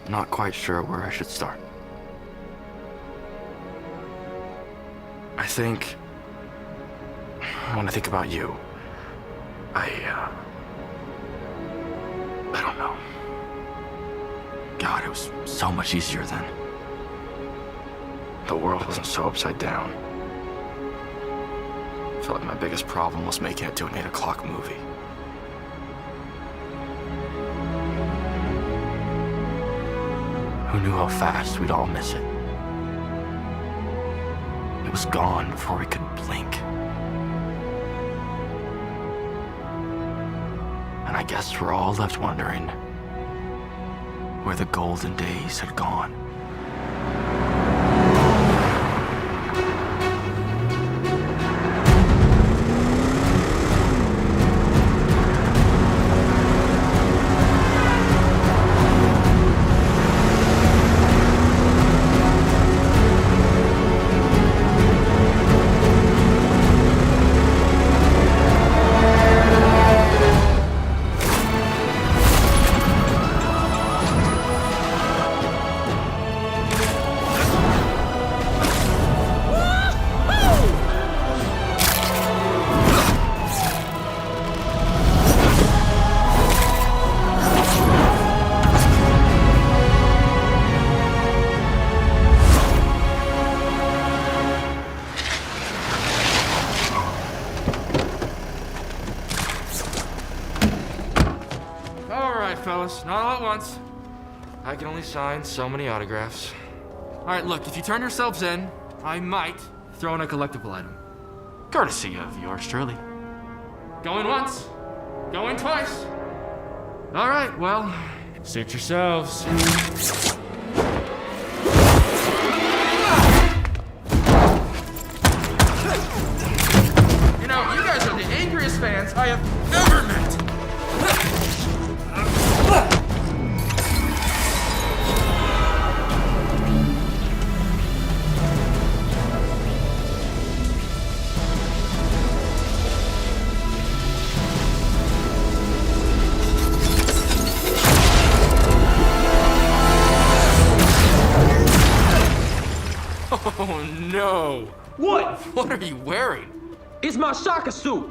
not quite sure where I should start. I think, when I think about you, I don't know. God, it was so much easier then. The world wasn't so upside down. I felt like my biggest problem was making it to an 8 o'clock movie. Who knew how fast we'd all miss it? It was gone before we could blink. And I guess we're all left wondering where the golden days had gone. Fellas, not all at once. I can only sign so many autographs. All right, look, if you turn yourselves in, I might throw in a collectible item. Courtesy of yours truly. Going once, going twice. All right, well, suit yourselves. You know, you guys are the angriest fans I have ever met. Oh no! What? What are you wearing? It's my shocker suit.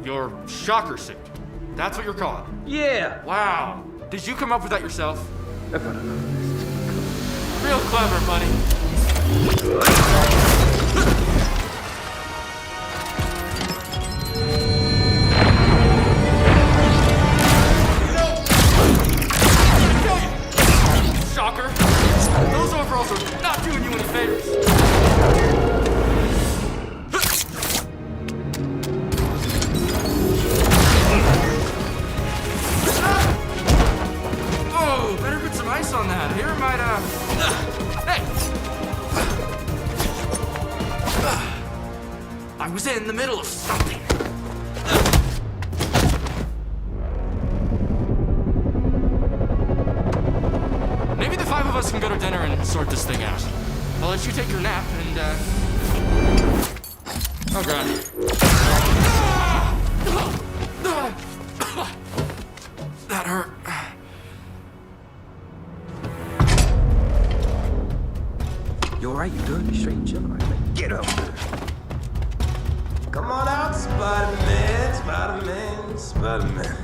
Your shocker suit. That's what you're calling it? Yeah. Wow. Did you come up with that yourself? Real clever, buddy. Shocker. Those overalls are not doing you any favors. Oh, better put some ice on that. Here might, hey! I was in the middle of something. Maybe the 5 of us can go to dinner and sort this thing out. I'll let you take your nap and, oh God. That hurt. You alright? You good? You straight? Chill? Alright, man. Get up. Come on out, Spider-Man, Spider-Man, Spider-Man.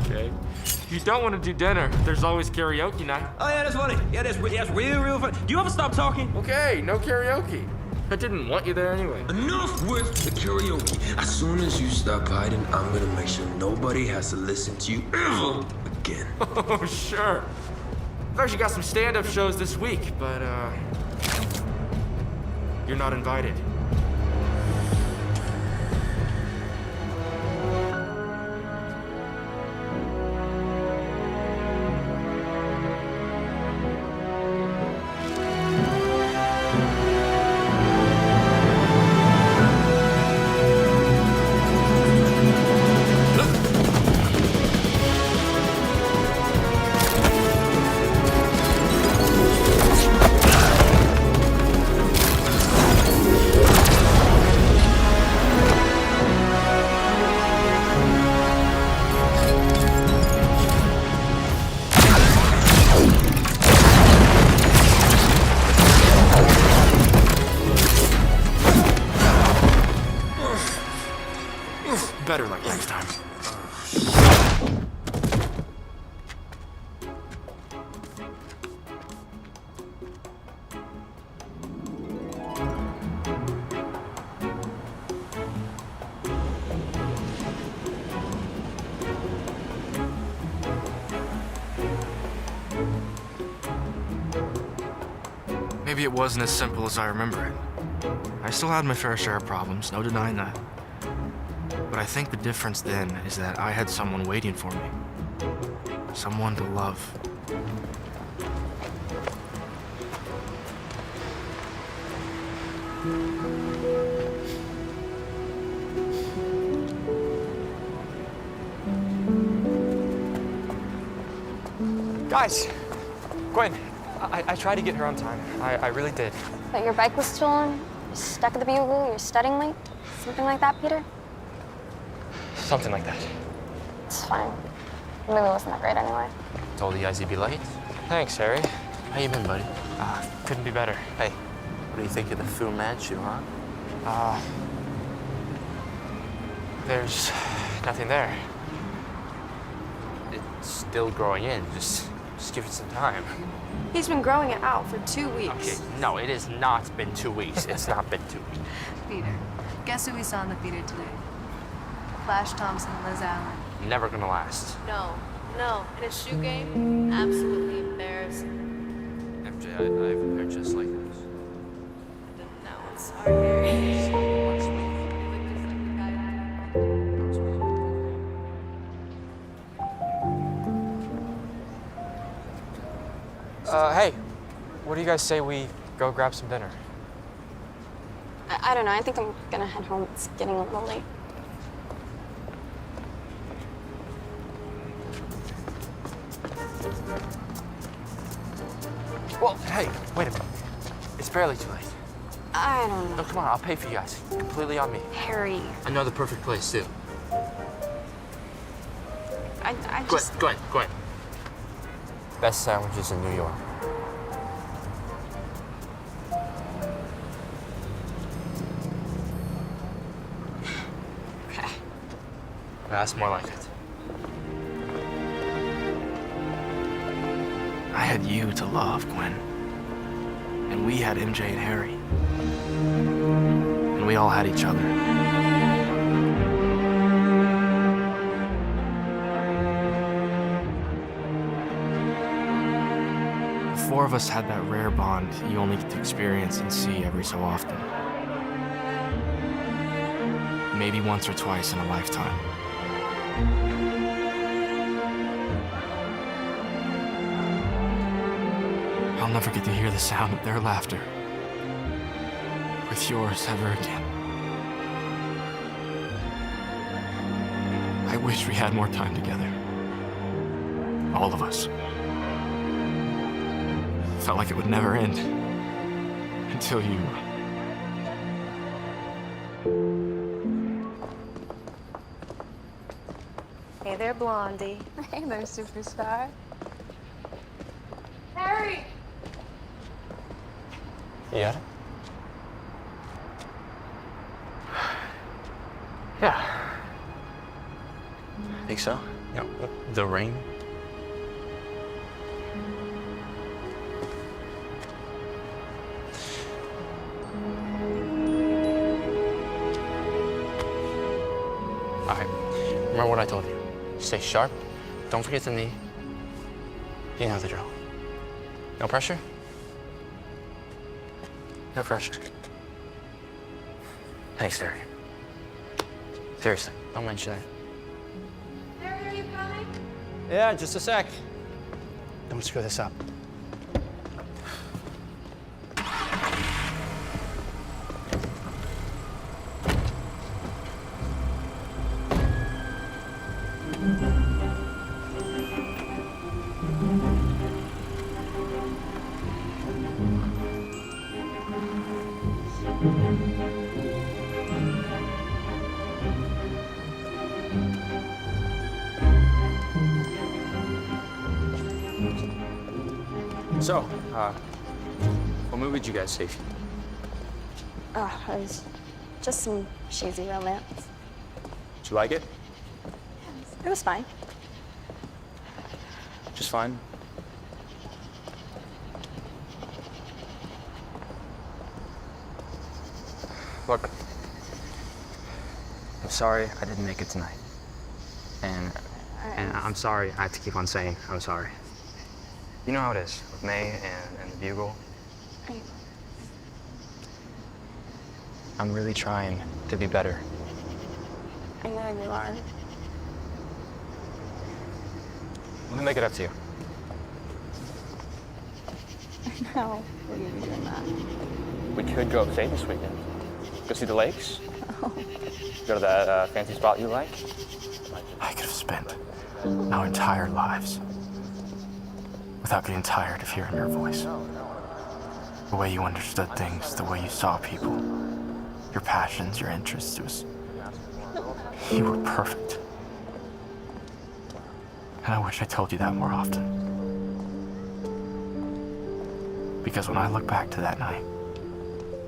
Okay. If you don't want to do dinner, there's always karaoke night. Oh yeah, that's funny. Yeah, that's real funny. Do you ever stop talking? Okay, no karaoke. I didn't want you there anyway. Enough with the karaoke. As soon as you stop hiding, I'm gonna make sure nobody has to listen to you ever again. Oh, sure. I've actually got some stand-up shows this week, but, you're not invited. Maybe it wasn't as simple as I remember it. I still had my fair share of problems, no denying that. But I think the difference then is that I had someone waiting for me. Someone to love. Guys, Gwen, I tried to get her on time. I really did. But your bike was stolen, you're stuck at the Bugle, you're studying late? Something like that, Peter? Something like that. It's fine. The movie wasn't that great anyway. Told you guys you'd be late. Thanks, Harry. How you been, buddy? Couldn't be better. Hey, what do you think of the Fu Manchu, huh? There's nothing there. It's still growing in. Just give it some time. He's been growing it out for 2 weeks. Okay, no, it has not been 2 weeks. It's not been 2 weeks. Peter, guess who we saw in the theater today? Flash Thompson and Liz Allen. Never gonna last. No. In a shoe game, absolutely embarrassing. MJ, I've heard just like this. Didn't know. I'm sorry, Harry. Hey, what do you guys say we go grab some dinner? I don't know. I think I'm gonna head home. It's getting a little late. Well, hey, wait a minute. It's barely too late. I don't know. No, come on, I'll pay for you guys. Completely on me. Harry, I know the perfect place, too. I just... Gwen. Best sandwiches in New York. Okay. That's more like it. I had you to love, Gwen. And we had MJ and Harry. And we all had each other. The four of us had that rare bond you only get to experience and see every so often. Maybe once or twice in a lifetime. I'll never get to hear the sound of their laughter with yours ever again. I wish we had more time together. All of us. Felt like it would never end until you. Hey there, Blondie. Hey there, superstar. Harry! Yeah. Yeah. Think so? Yeah. The ring. All right. Remember what I told you. Stay sharp. Don't forget the knee. You know the drill. No pressure? No pressure. Thanks, Harry. Seriously, don't mention that. Harry, are you coming? Yeah, just a sec. Don't screw this up. So, what movie did you guys see? It was just some cheesy romance. Did you like it? It was fine. Just fine? Look, I'm sorry I didn't make it tonight. And I'm sorry I have to keep on saying I'm sorry. You know how it is with May and the Bugle. I'm really trying to be better. I know you are. Let me make it up to you. No, we're gonna be doing that. We could go upstate this weekend. Go see the lakes. Go to that fancy spot you like. I could have spent our entire lives without getting tired of hearing your voice. The way you understood things, the way you saw people, your passions, your interests, you were perfect. And I wish I told you that more often. Because when I look back to that night,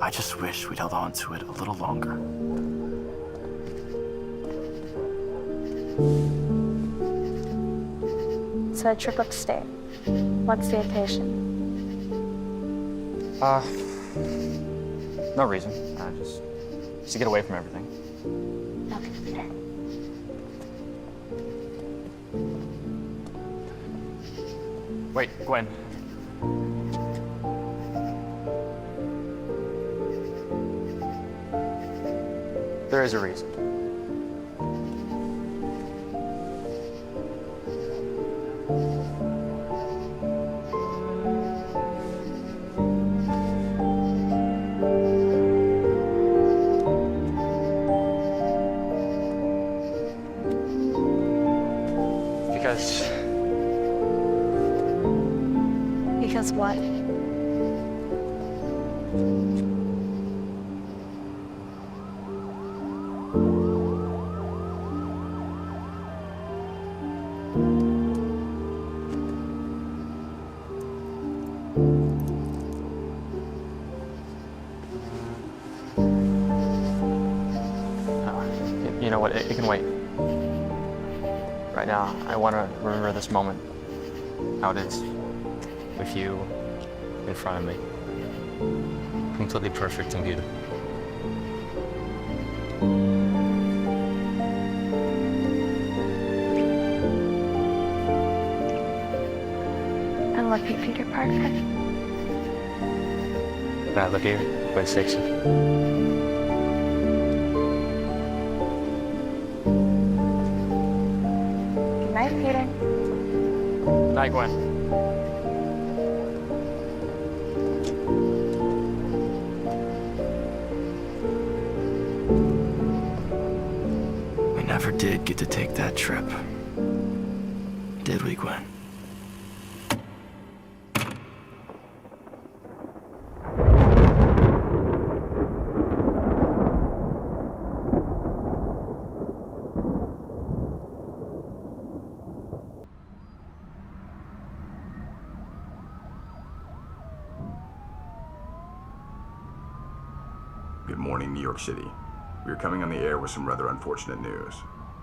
I just wish we'd held on to it a little longer. So a trip upstate. What's the occasion? No reason. Just to get away from everything. Okay, Peter. Wait, Gwen. There is a reason. Because what? You know what? It can wait. Right now, I want to remember this moment, how it is. With you in front of me. Completely perfect and beautiful. And look at Peter Parker. Now look here, Gwen Stacy. Good night, Peter. Night, Gwen. We never did get to take that trip. Did we, Gwen? Good morning, New York City. We are coming on the air with some rather unfortunate news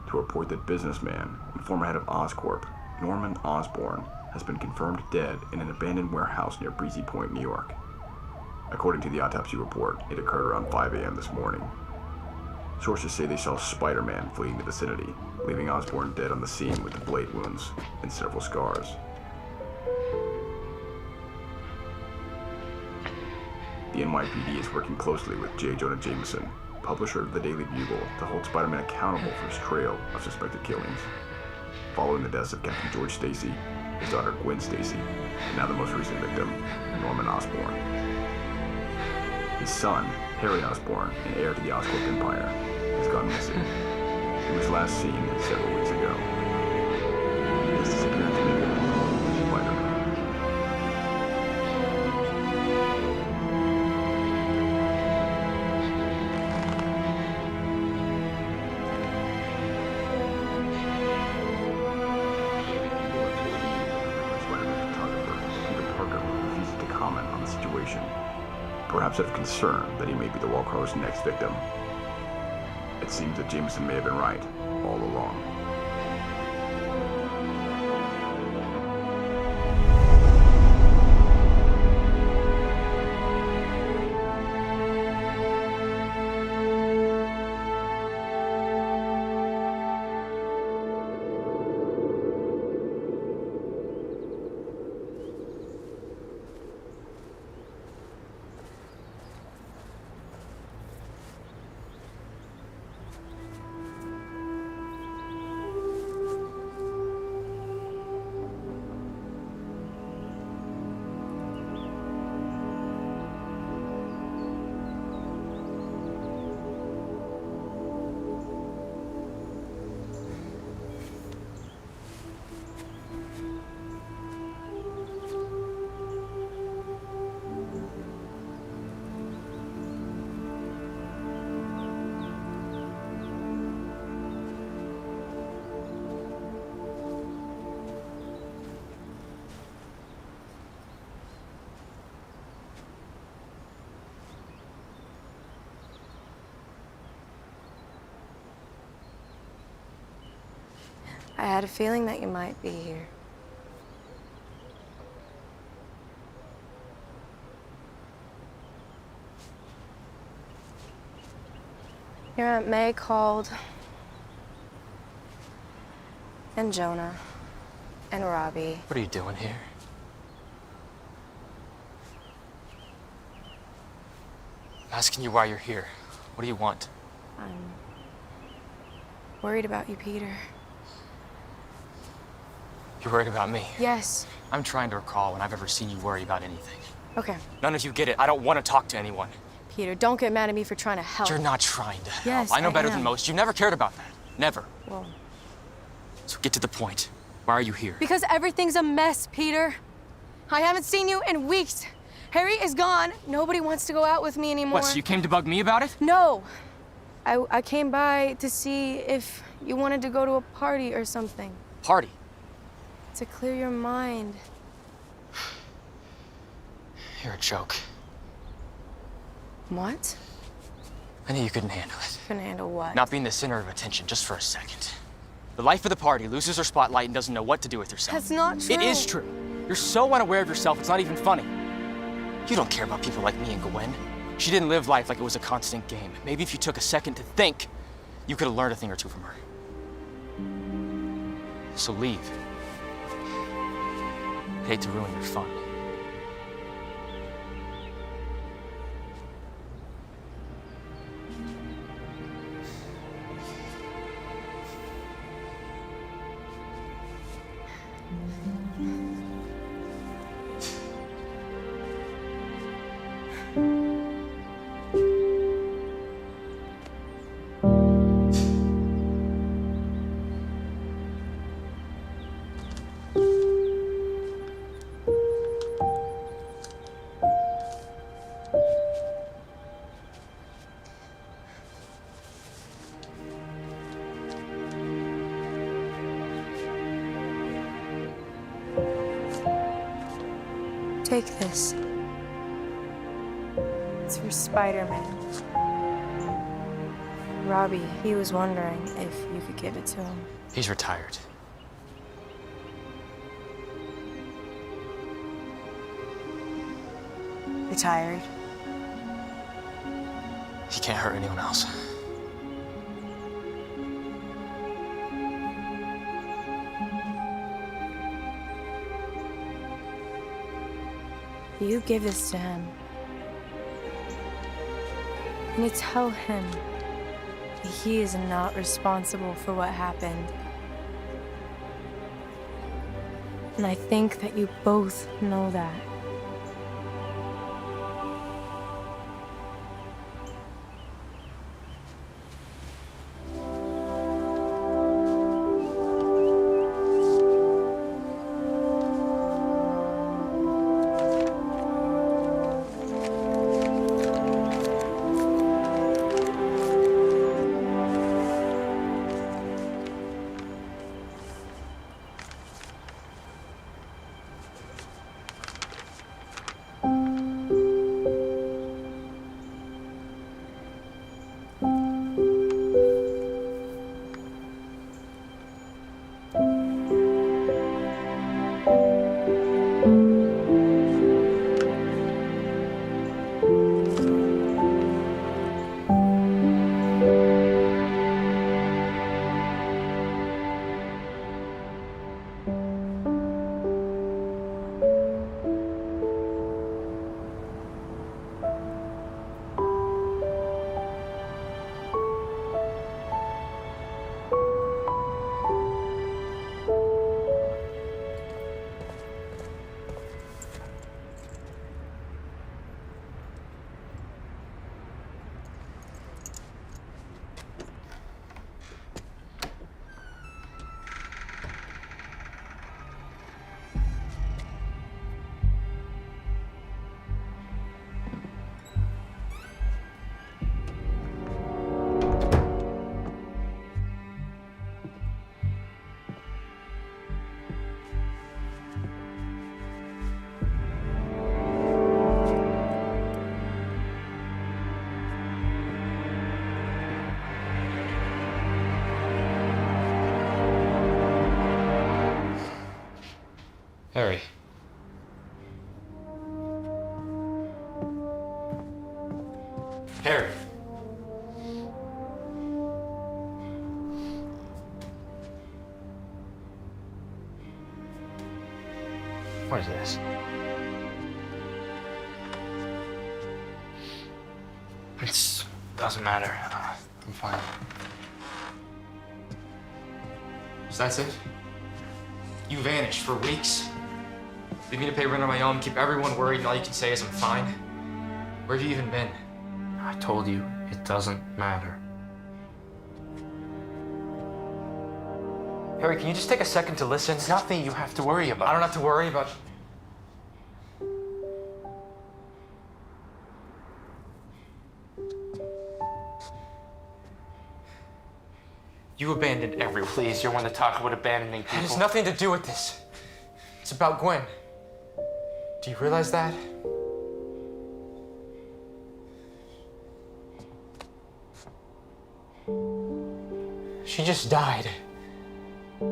to report that businessman and former head of Oscorp, Norman Osborn, has been confirmed dead in an abandoned warehouse near Breezy Point, New York. According to the autopsy report, it occurred around 5 a.m. this morning. Sources say they saw Spider-Man fleeing the vicinity, leaving Osborn dead on the scene with the blade wounds and several scars. The NYPD is working closely with J. Jonah Jameson, publisher of the Daily Bugle, to hold Spider-Man accountable for his trail of suspected killings. Following the deaths of Captain George Stacy, his daughter Gwen Stacy, and now the most recent victim, Norman Osborn. His son, Harry Osborn, and heir to the Oscorp empire, has gone missing. He was last seen several weeks ago. His disappearance may be involved with Spider-Man. Perhaps out of concern that he may be the Wallcrawler's next victim. It seems that Jameson may have been right all along. I had a feeling that you might be here. Your Aunt May called. And Jonah. And Robbie. What are you doing here? I'm asking you why you're here. What do you want? I'm worried about you, Peter. You're worried about me? Yes. I'm trying to recall when I've ever seen you worry about anything. Okay. None of you get it. I don't want to talk to anyone. Peter, don't get mad at me for trying to help. You're not trying to help. Yes, I know I better am. than most. You never cared about that. Never. Well, So get to the point. Why are you here? because everything's a mess, Peter. I haven't seen you in weeks. Harry is gone. Nobody wants to go out with me anymore. What, so you came to bug me about it? No. I came by to see if you wanted to go to a party or something. Party? To clear your mind. You're a joke. What? I knew you couldn't handle it. Couldn't handle what? Not being the center of attention just for a second. The life of the party loses her spotlight and doesn't know what to do with herself. That's not true. It is true. You're so unaware of yourself, it's not even funny. You don't care about people like me and Gwen. She didn't live life like it was a constant game. Maybe if you took a second to think, you could have learned a thing or two from her. So leave. I hate to ruin your fun. Take this. It's for Spider-Man. Robbie, he was wondering if you could give it to him. He's retired. Retired? He can't hurt anyone else. You give this to him. And you tell him that he is not responsible for what happened. And I think that you both know that. Harry. Harry. What is this? It doesn't matter. I'm fine. So that's it? You vanished for weeks. Leave me to pay rent on my own, keep everyone worried, and all you can say is I'm fine. Where have you even been? I told you, it doesn't matter. Harry, can you just take a second to listen? It's nothing you have to worry about. I don't have to worry about... You abandoned everyone. Please, you're one to talk about abandoning people. It has nothing to do with this. It's about Gwen. Do you realize that? She just died. I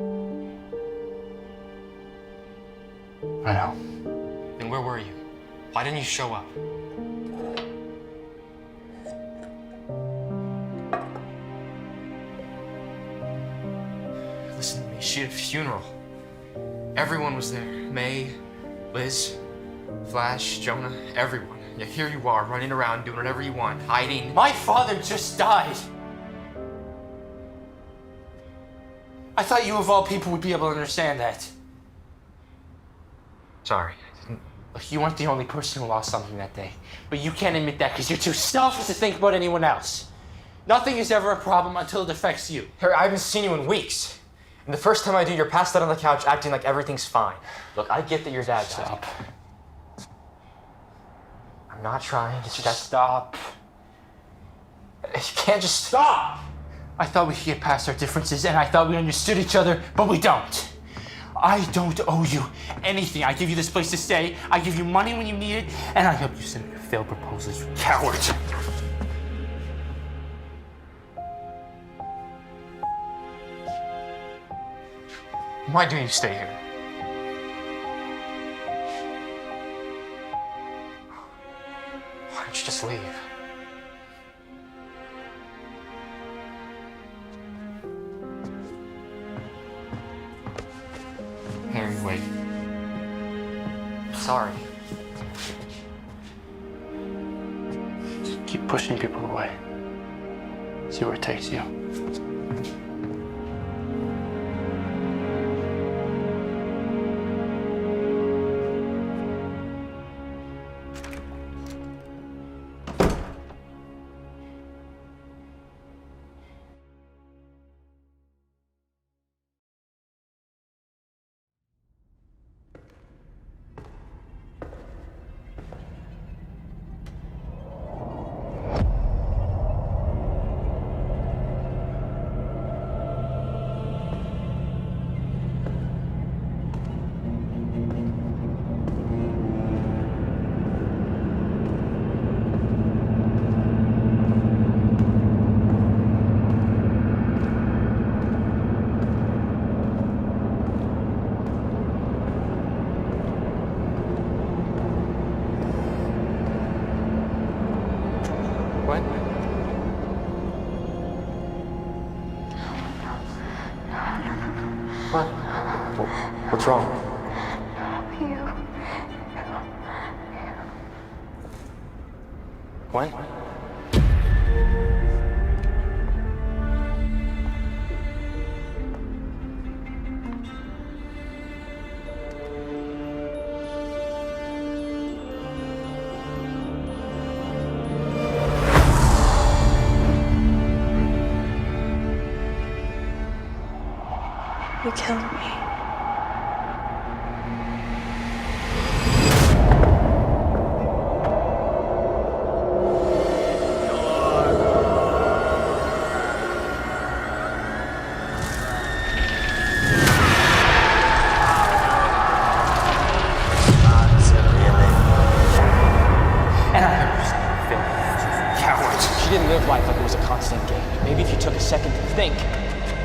know. Then where were you? Why didn't you show up? Listen to me, she had a funeral. Everyone was there. May, Liz, Flash, Jonah, everyone. Yet here you are, running around, doing whatever you want, hiding. My father just died. I thought you of all people would be able to understand that. Sorry. Look, you weren't the only person who lost something that day. But you can't admit that because you're too selfish to think about anyone else. Nothing is ever a problem until it affects you. Harry, I haven't seen you in weeks. And the first time I do, you're passed out on the couch acting like everything's fine. Look, I get that your dad died. Stop. I'm not trying. It's just... Stop. You can't just stop! I thought we could get past our differences and I thought we understood each other, but we don't. I don't owe you anything. I give you this place to stay, I give you money when you need it, and I help you send your failed proposals, you coward. Why do you stay here? Why don't you just leave? Harry, wait. Sorry. Just keep pushing people away. See where it takes you. What? What? What's wrong? When? You killed me. And I understand, Phil. Coward. She didn't live life like it was a constant game. Maybe if you took a second to think,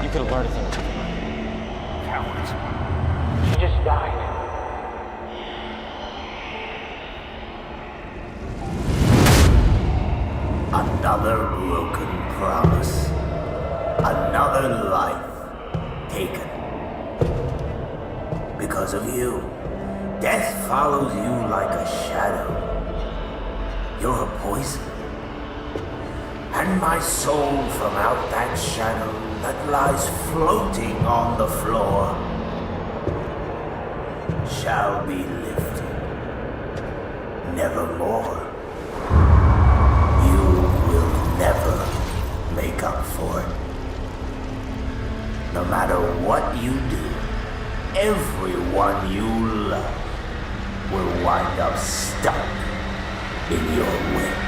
you could have learned a thing or two. Coward. She just died. you. Death follows you like a shadow. You're a poison. And my soul from out that shadow that lies floating on the floor shall be lifted. Nevermore. You will never make up for it. No matter what you do, everyone you love will wind up stuck in your web.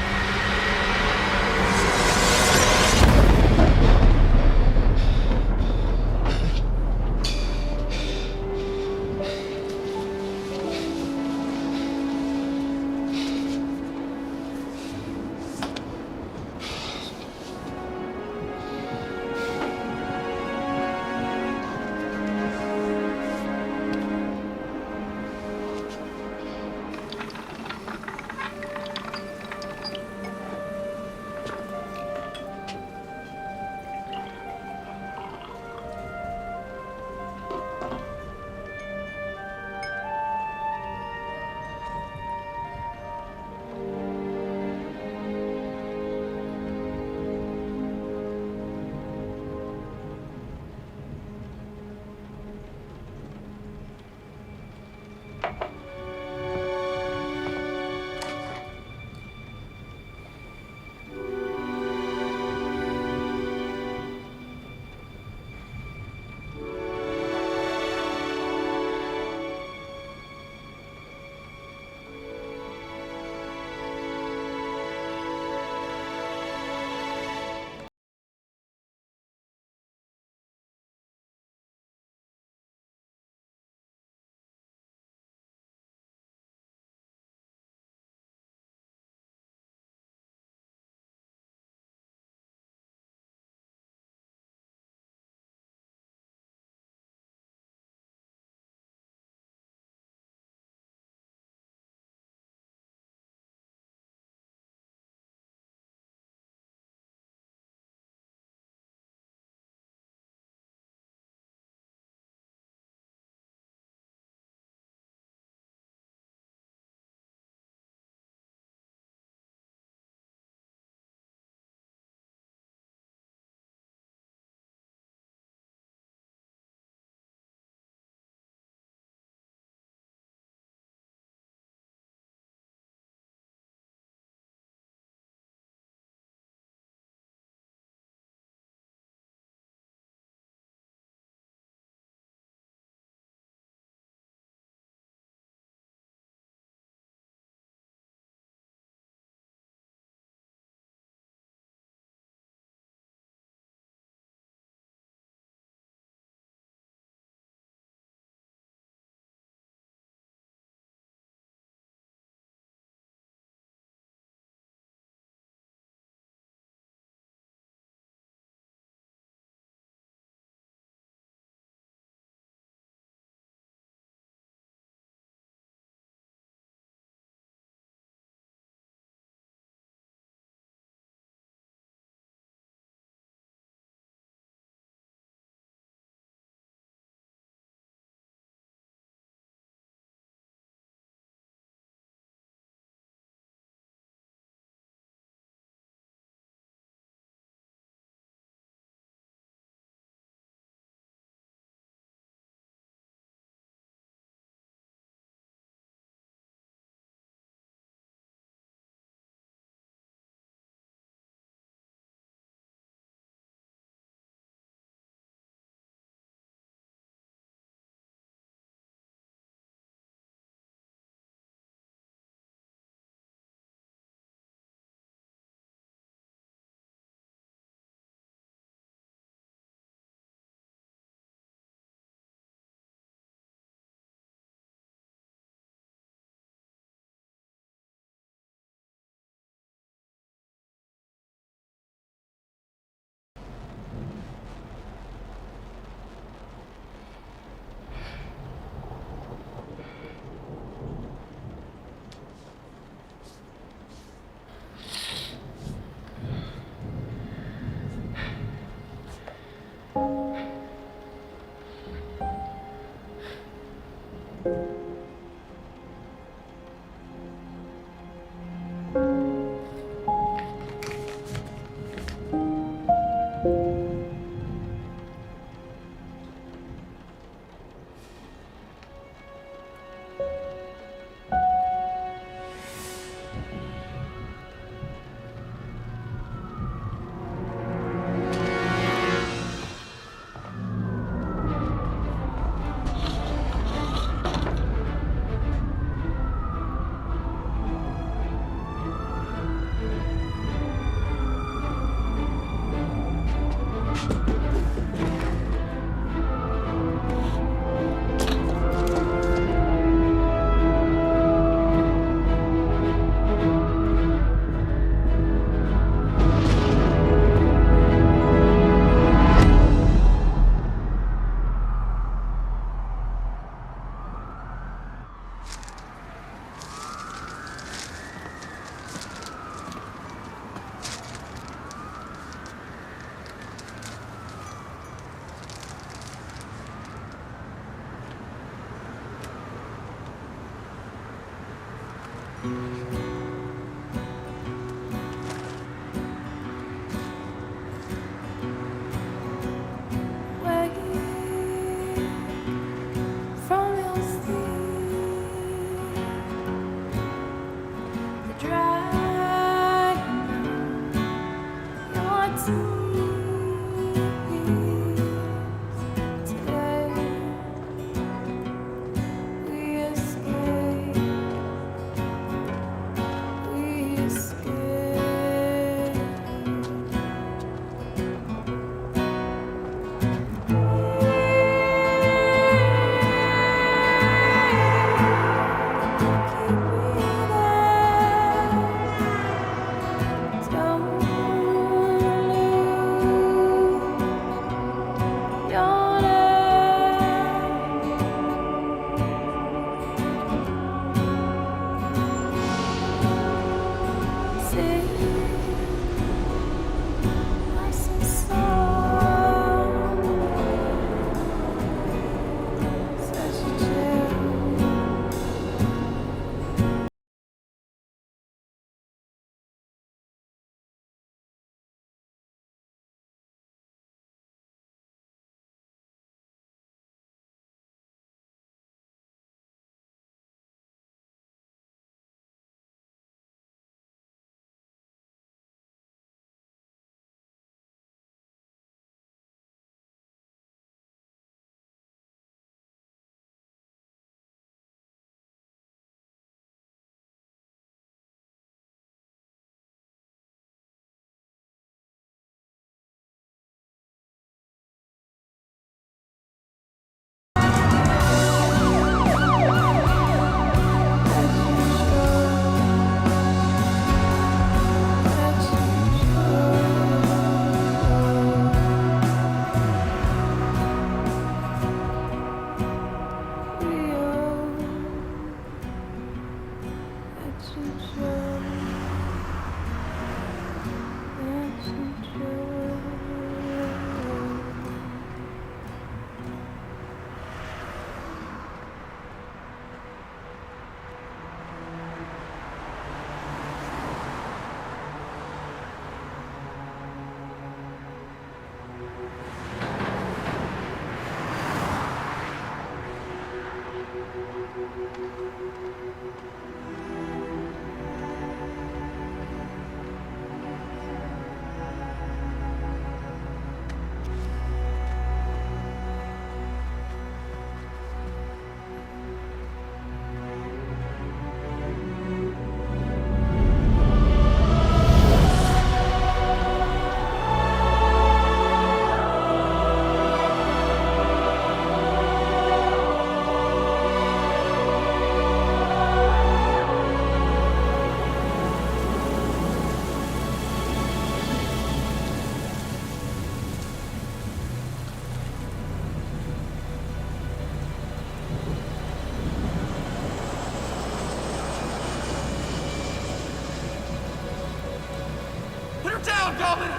down, Goblin!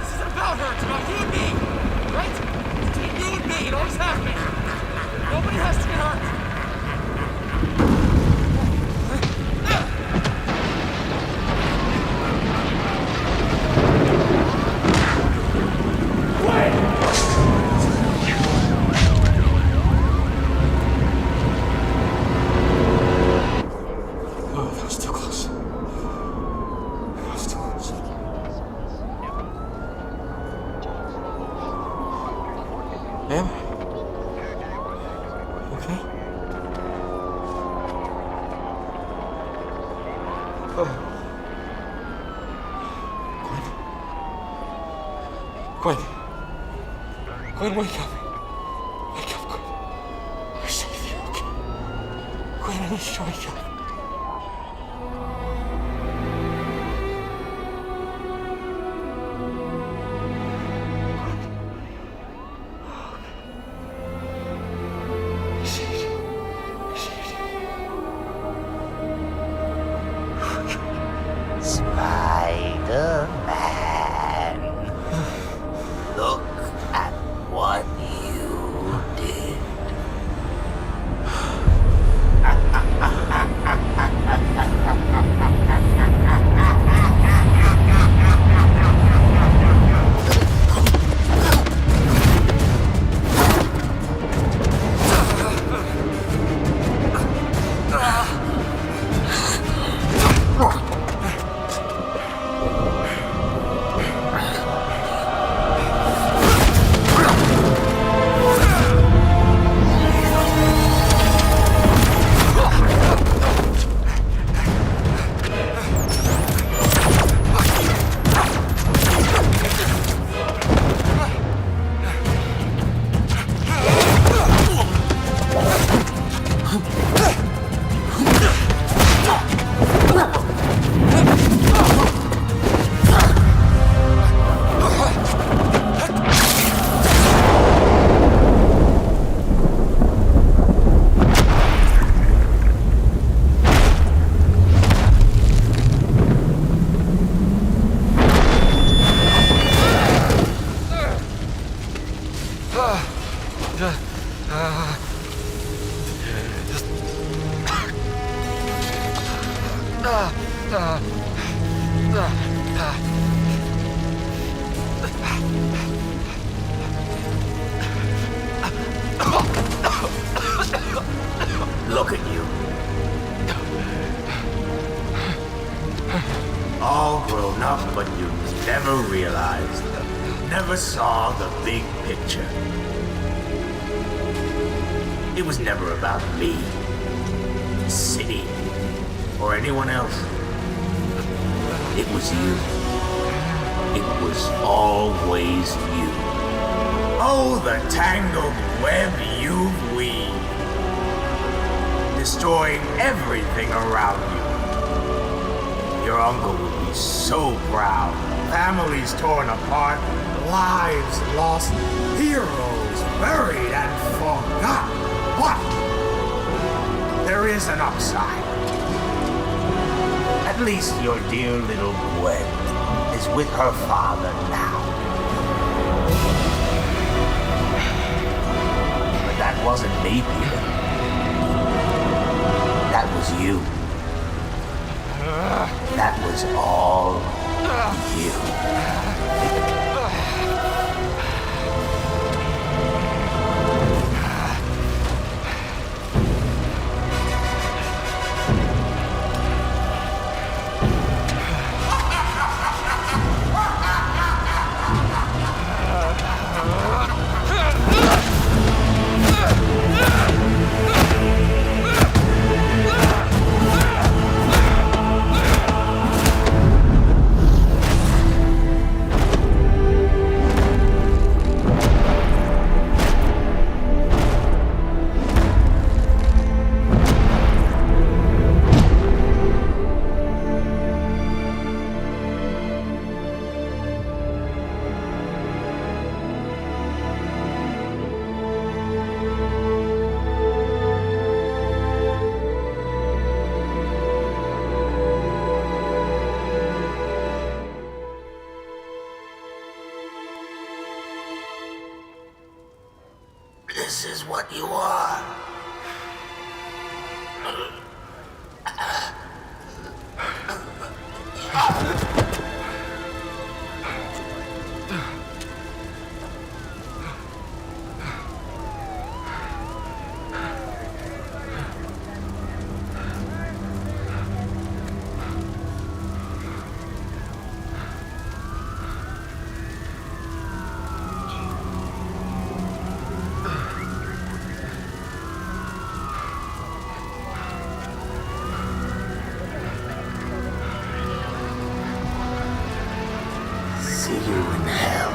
This isn't about her, it's about you and me! Right? It's between you and me, it always has been! Nobody has to get hurt! Ma'am? Okay? Oh. Gwen. Gwen, wake up. Wake up, Gwen. We're safe here, okay? Gwen, I need you to wake up. Spider-Man, look at what you did. Look at you. All grown up, but you never realized, never saw the big picture. It was never about me, the city, or anyone else. It was you. It was always you. Oh, the tangled web you've weaved, destroying everything around you. Your uncle would be so proud. Families torn apart, lives lost, heroes buried and forgotten. But there is an upside. At least your dear little Gwen is with her father now. But that wasn't me, Peter. That was you. That was all you. This is what you are. See you in hell.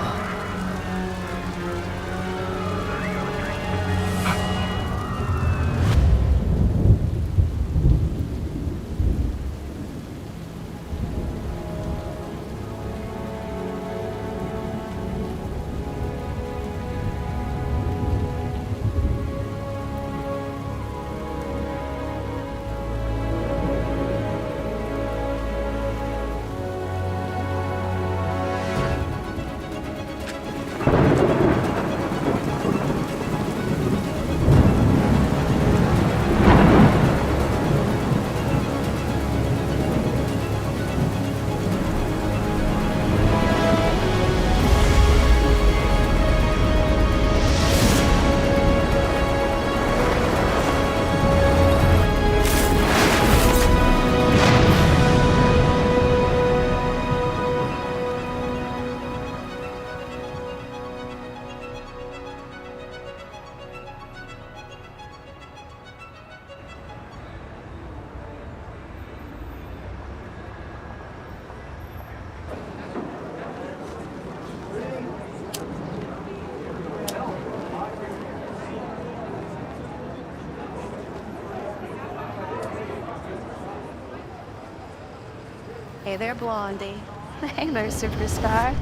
Hey there, Blondie. Hey there, superstar.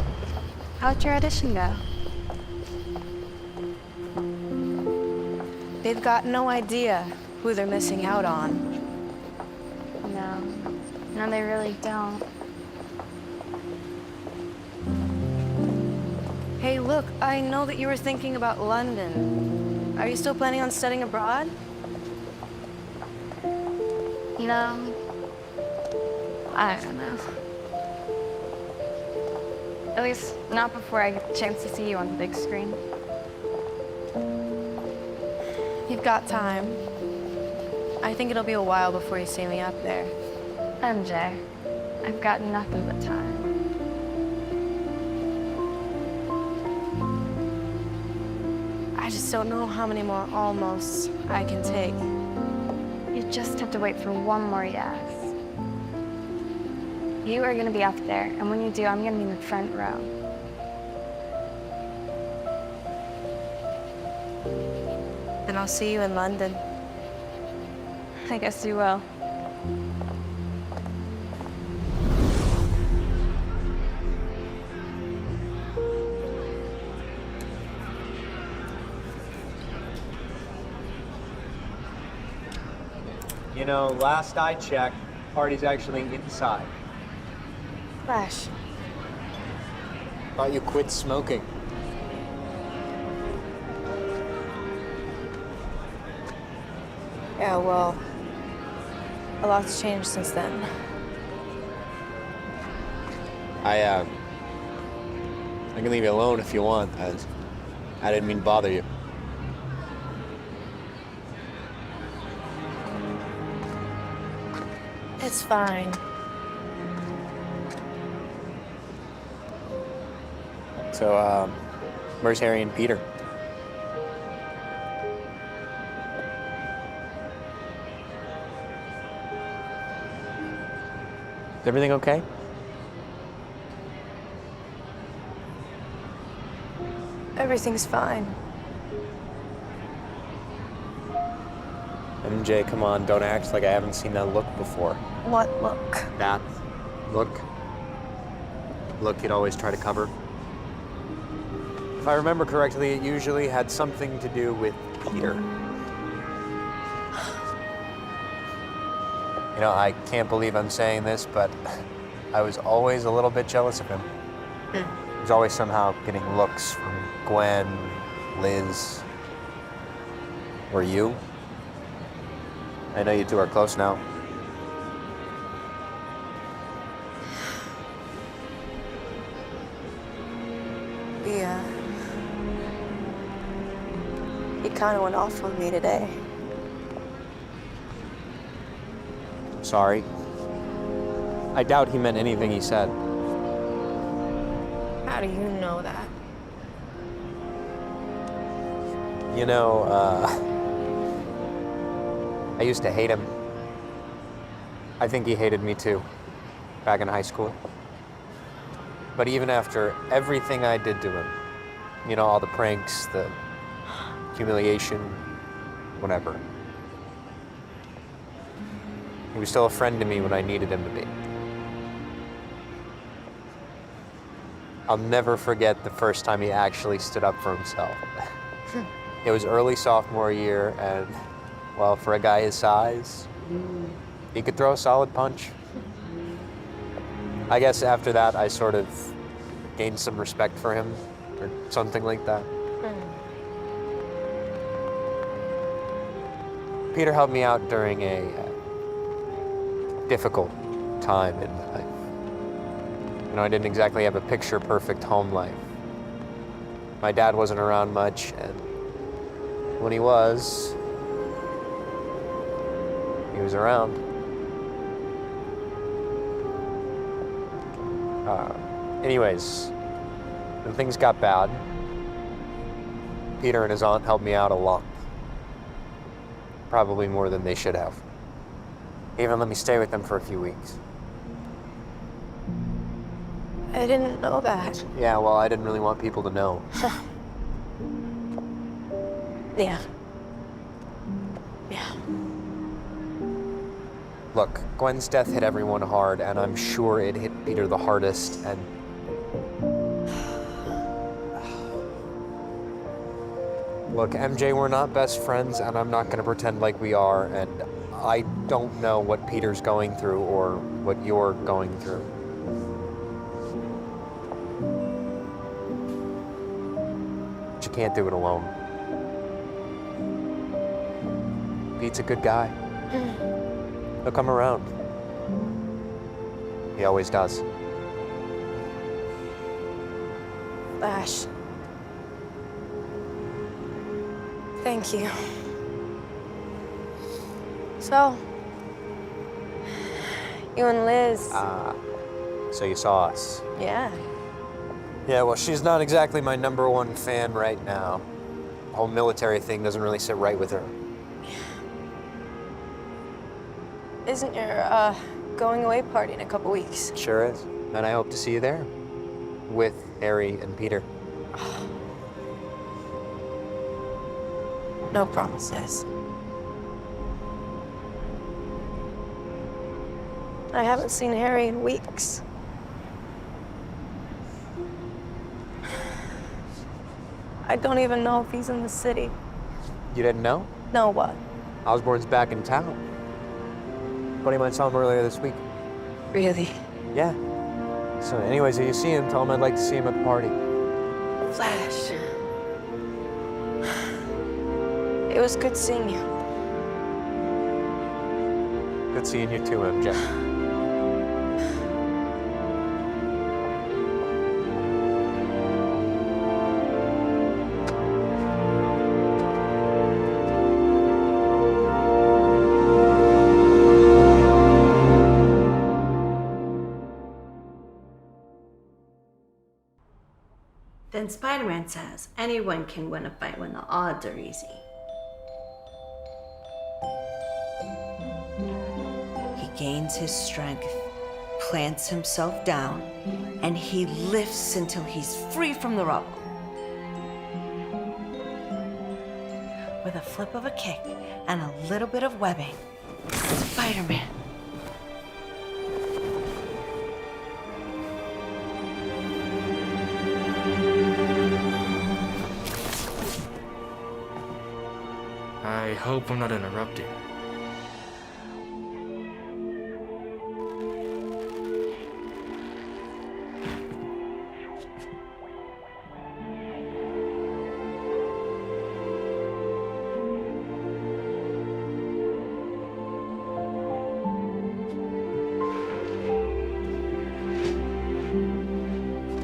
How'd your audition go? They've got no idea who they're missing out on. No, they really don't. Hey, look, I know that you were thinking about London. Are you still planning on studying abroad? No, I don't know. At least not before I get the chance to see you on the big screen. You've got time. I think it'll be a while before you see me up there. MJ, I've got nothing but time. I just don't know how many more almosts I can take. You just have to wait for one more yes. You are gonna be up there, and when you do, I'm gonna be in the front row. Then I'll see you in London. I guess you will. You know, last I checked, party's actually inside. Flash. Thought you quit smoking. Yeah, well, a lot's changed since then. I can leave you alone if you want. I didn't mean to bother you. It's fine. So, where's Harry and Peter? Is everything okay? Everything's fine. MJ, come on, don't act like I haven't seen that look before. What look? That look? Look you'd always try to cover. If I remember correctly, it usually had something to do with Peter. You know, I can't believe I'm saying this, but I was always a little bit jealous of him. He was always somehow getting looks from Gwen, Liz, or you. I know you two are close now. Yeah. He kind of went off on me today. Sorry. I doubt he meant anything he said. How do you know that? You know, I used to hate him. I think he hated me too, back in high school. But even after everything I did to him, you know, all the pranks, the humiliation, whatever, he was still a friend to me when I needed him to be. I'll never forget the first time he actually stood up for himself. It was early sophomore year, and, well, for a guy his size, he could throw a solid punch. I guess after that, I sort of gained some respect for him, or something like that. Peter helped me out during a difficult time in my life. You know, I didn't exactly have a picture-perfect home life. My dad wasn't around much, and when he was around. Anyways, when things got bad, Peter and his aunt helped me out a lot. Probably more than they should have. They even let me stay with them for a few weeks. I didn't know that. Yeah, well, I didn't really want people to know. Yeah. Yeah. Look, Gwen's death hit everyone hard, and I'm sure it hit Peter the hardest, and... Look, MJ, we're not best friends, and I'm not gonna pretend like we are, and I don't know what Peter's going through or what you're going through. But you can't do it alone. Pete's a good guy. He'll come around. He always does. Flash. Thank you. So, you and Liz. So you saw us. Yeah. Yeah, well, she's not exactly my #1 fan right now. The whole military thing doesn't really sit right with her. Isn't your going away party in a couple weeks? Sure is. And I hope to see you there. With Harry and Peter. No promises. I haven't seen Harry in weeks. I don't even know if he's in the city. You didn't know? No, what? Osborne's back in town. Buddy of mine saw him earlier this week. Really? Yeah. So anyways, if you see him, tell him I'd like to see him at the party. Flash. It was good seeing you. Good seeing you too, MJ. Then Spider-Man says anyone can win a fight when the odds are easy. He gains his strength, plants himself down, and he lifts until he's free from the rubble. With a flip of a kick and a little bit of webbing, Spider-Man. I hope I'm not interrupting.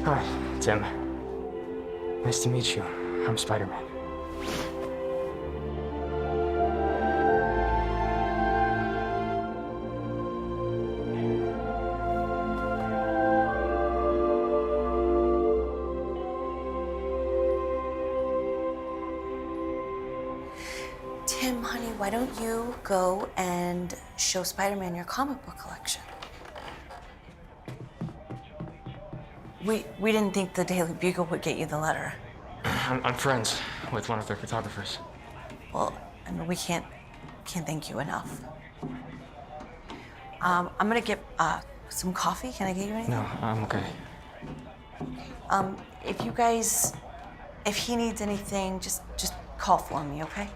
Hi, Tim. Nice to meet you. I'm Spider-Man. Tim, honey, why don't you go and show Spider-Man your comic book collection? We didn't think the Daily Bugle would get you the letter. I'm friends with one of their photographers. Well, I mean, we can't thank you enough. I'm gonna get some coffee. Can I get you anything? No, I'm okay. If he needs anything, just call for me, okay?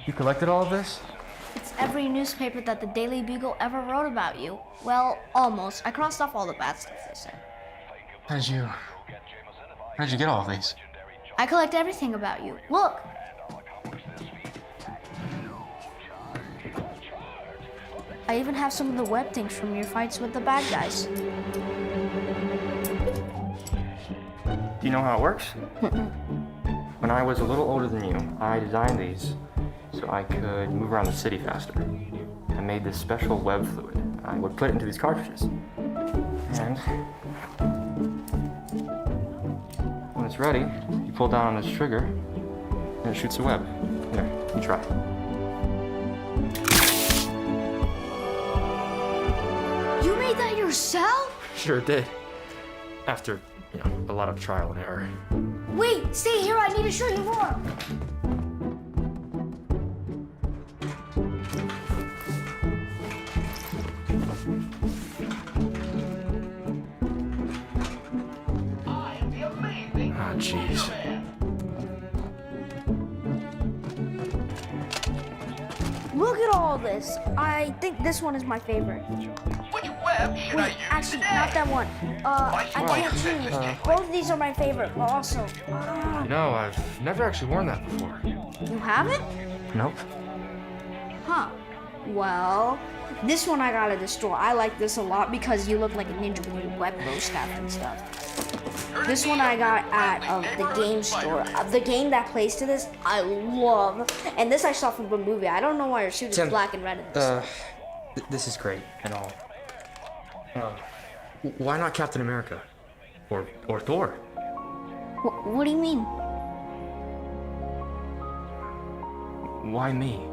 You collected all of this? It's every newspaper that the Daily Bugle ever wrote about you. Well, almost. I crossed off all the bad stuff they said. How did you get all of these? I collect everything about you. Look! I even have some of the web things from your fights with the bad guys. Do you know how it works? When I was a little older than you, I designed these so I could move around the city faster. I made this special web fluid. I would put it into these cartridges. And when the it's ready, you pull down on this trigger, and it shoots a web. Here, you try. You made that yourself? Sure did. After, a lot of trial and error. Wait, stay here. I need to show you more. Ah, jeez. Look at all this. I think this one is my favorite. Wait, actually, not that one. I can't choose. Both of these are my favorite, but also. I've never actually worn that before. You haven't? Nope. Huh. Well, this one I got at the store. I like this a lot because you look like a ninja when you web those stuff and stuff. This one I got at the game store. The game that plays to this, I love. And this I saw from a movie. I don't know why your suit is Tim, black and red in this. This is great and all. Why not Captain America? Or Thor? What do you mean? Why me?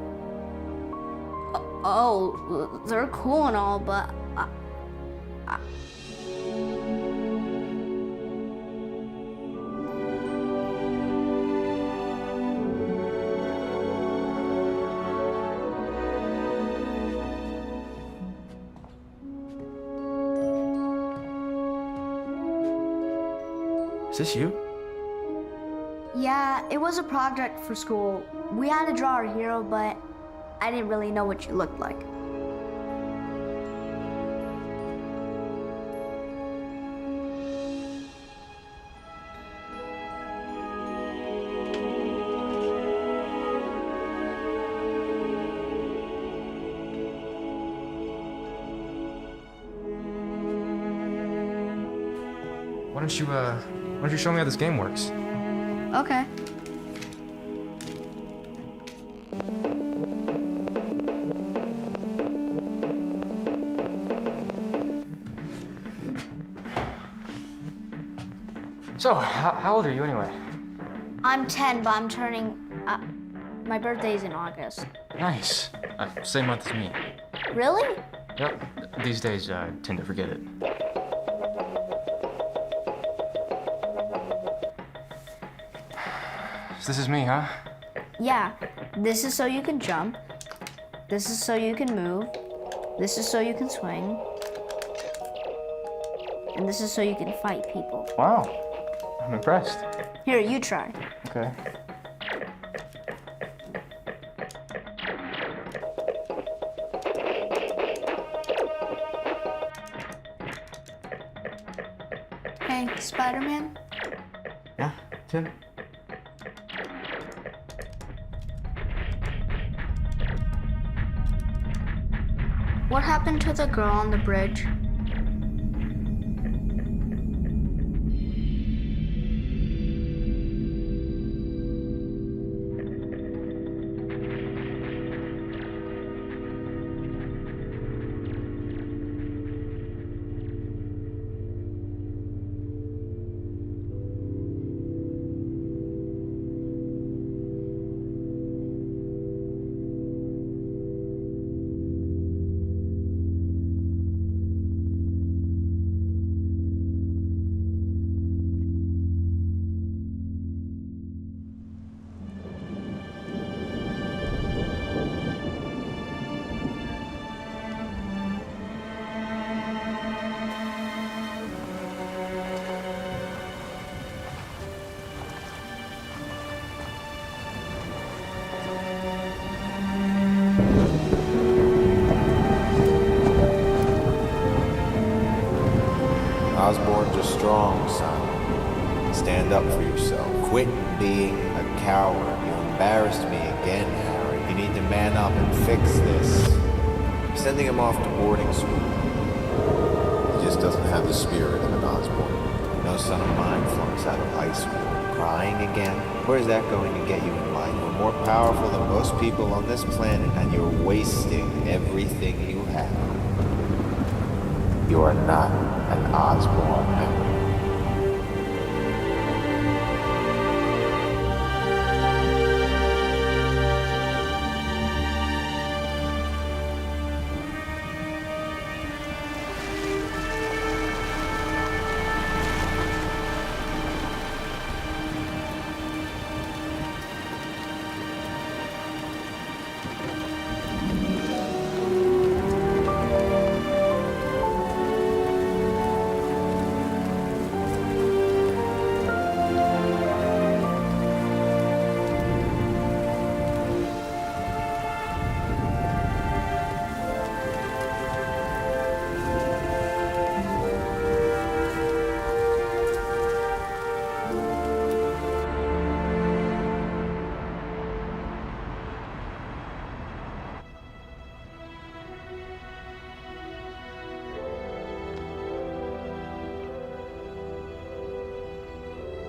Oh, they're cool and all, but Is this you? yeah, it was a project for school. We had to draw our hero, but I didn't really know what you looked like. Why don't you show me how this game works? Okay. So, how old are you anyway? I'm 10, but I'm turning. My birthday's in August. Nice. Same month as me. Really? Yep. These days, I tend to forget it. So this is me, huh? Yeah. This is so you can jump. This is so you can move. This is so you can swing. And this is so you can fight people. Wow. I'm impressed. Here, you try. Okay. Hey, Spider-Man? Yeah, Tim? What happened to the girl on the bridge? Osborn's are strong, son. Stand up for yourself. Quit being a coward. You embarrassed me again, Harry. You need to man up and fix this. I'm sending him off to boarding school. He just doesn't have the spirit of an Osborn. No son of mine flunks out of high school. Crying again? Where's that going to get you in life? You're more powerful than most people on this planet, and you're wasting everything you have. You are not an Osborn, Henry.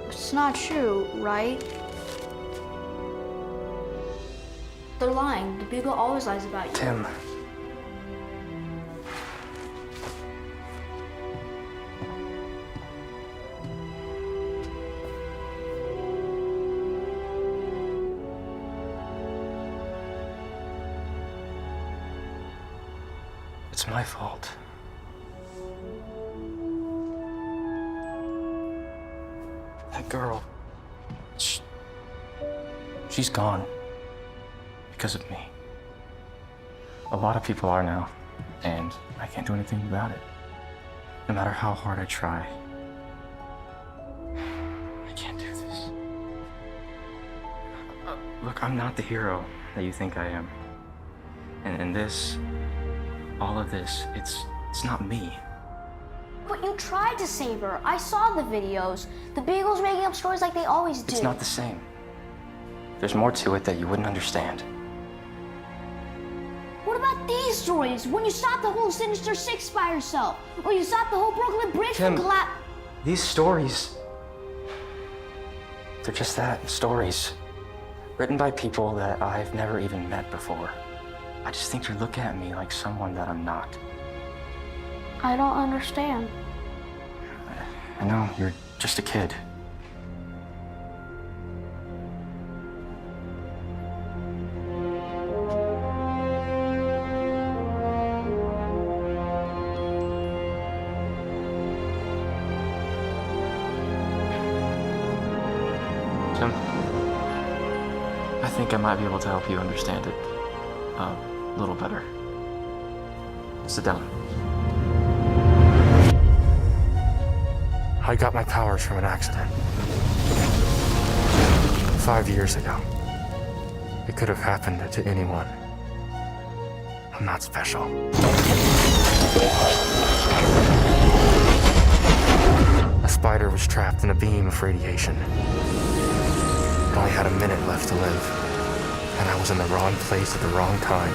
It's not true, right? They're lying. The Bugle always lies about you. Tim. It's my fault. That girl, she's gone because of me. A lot of people are now, and I can't do anything about it. No matter how hard I try, I can't do this. Look, I'm not the hero that you think I am. And this, all of this, it's not me. But you tried to save her. I saw the videos. The Beagle's making up stories like they always do. It's not the same. There's more to it that you wouldn't understand. What about these stories? When you stopped the whole Sinister Six by yourself? Or you stopped the whole Brooklyn Bridge from collapse? These stories, they're just that, stories. Written by people that I've never even met before. I just think you're looking at me like someone that I'm not. I don't understand. I know, you're just a kid. Tim, I think I might be able to help you understand it a little better. Sit down. I got my powers from an accident. 5 years ago. It could have happened to anyone. I'm not special. A spider was trapped in a beam of radiation. It only had a minute left to live, and I was in the wrong place at the wrong time.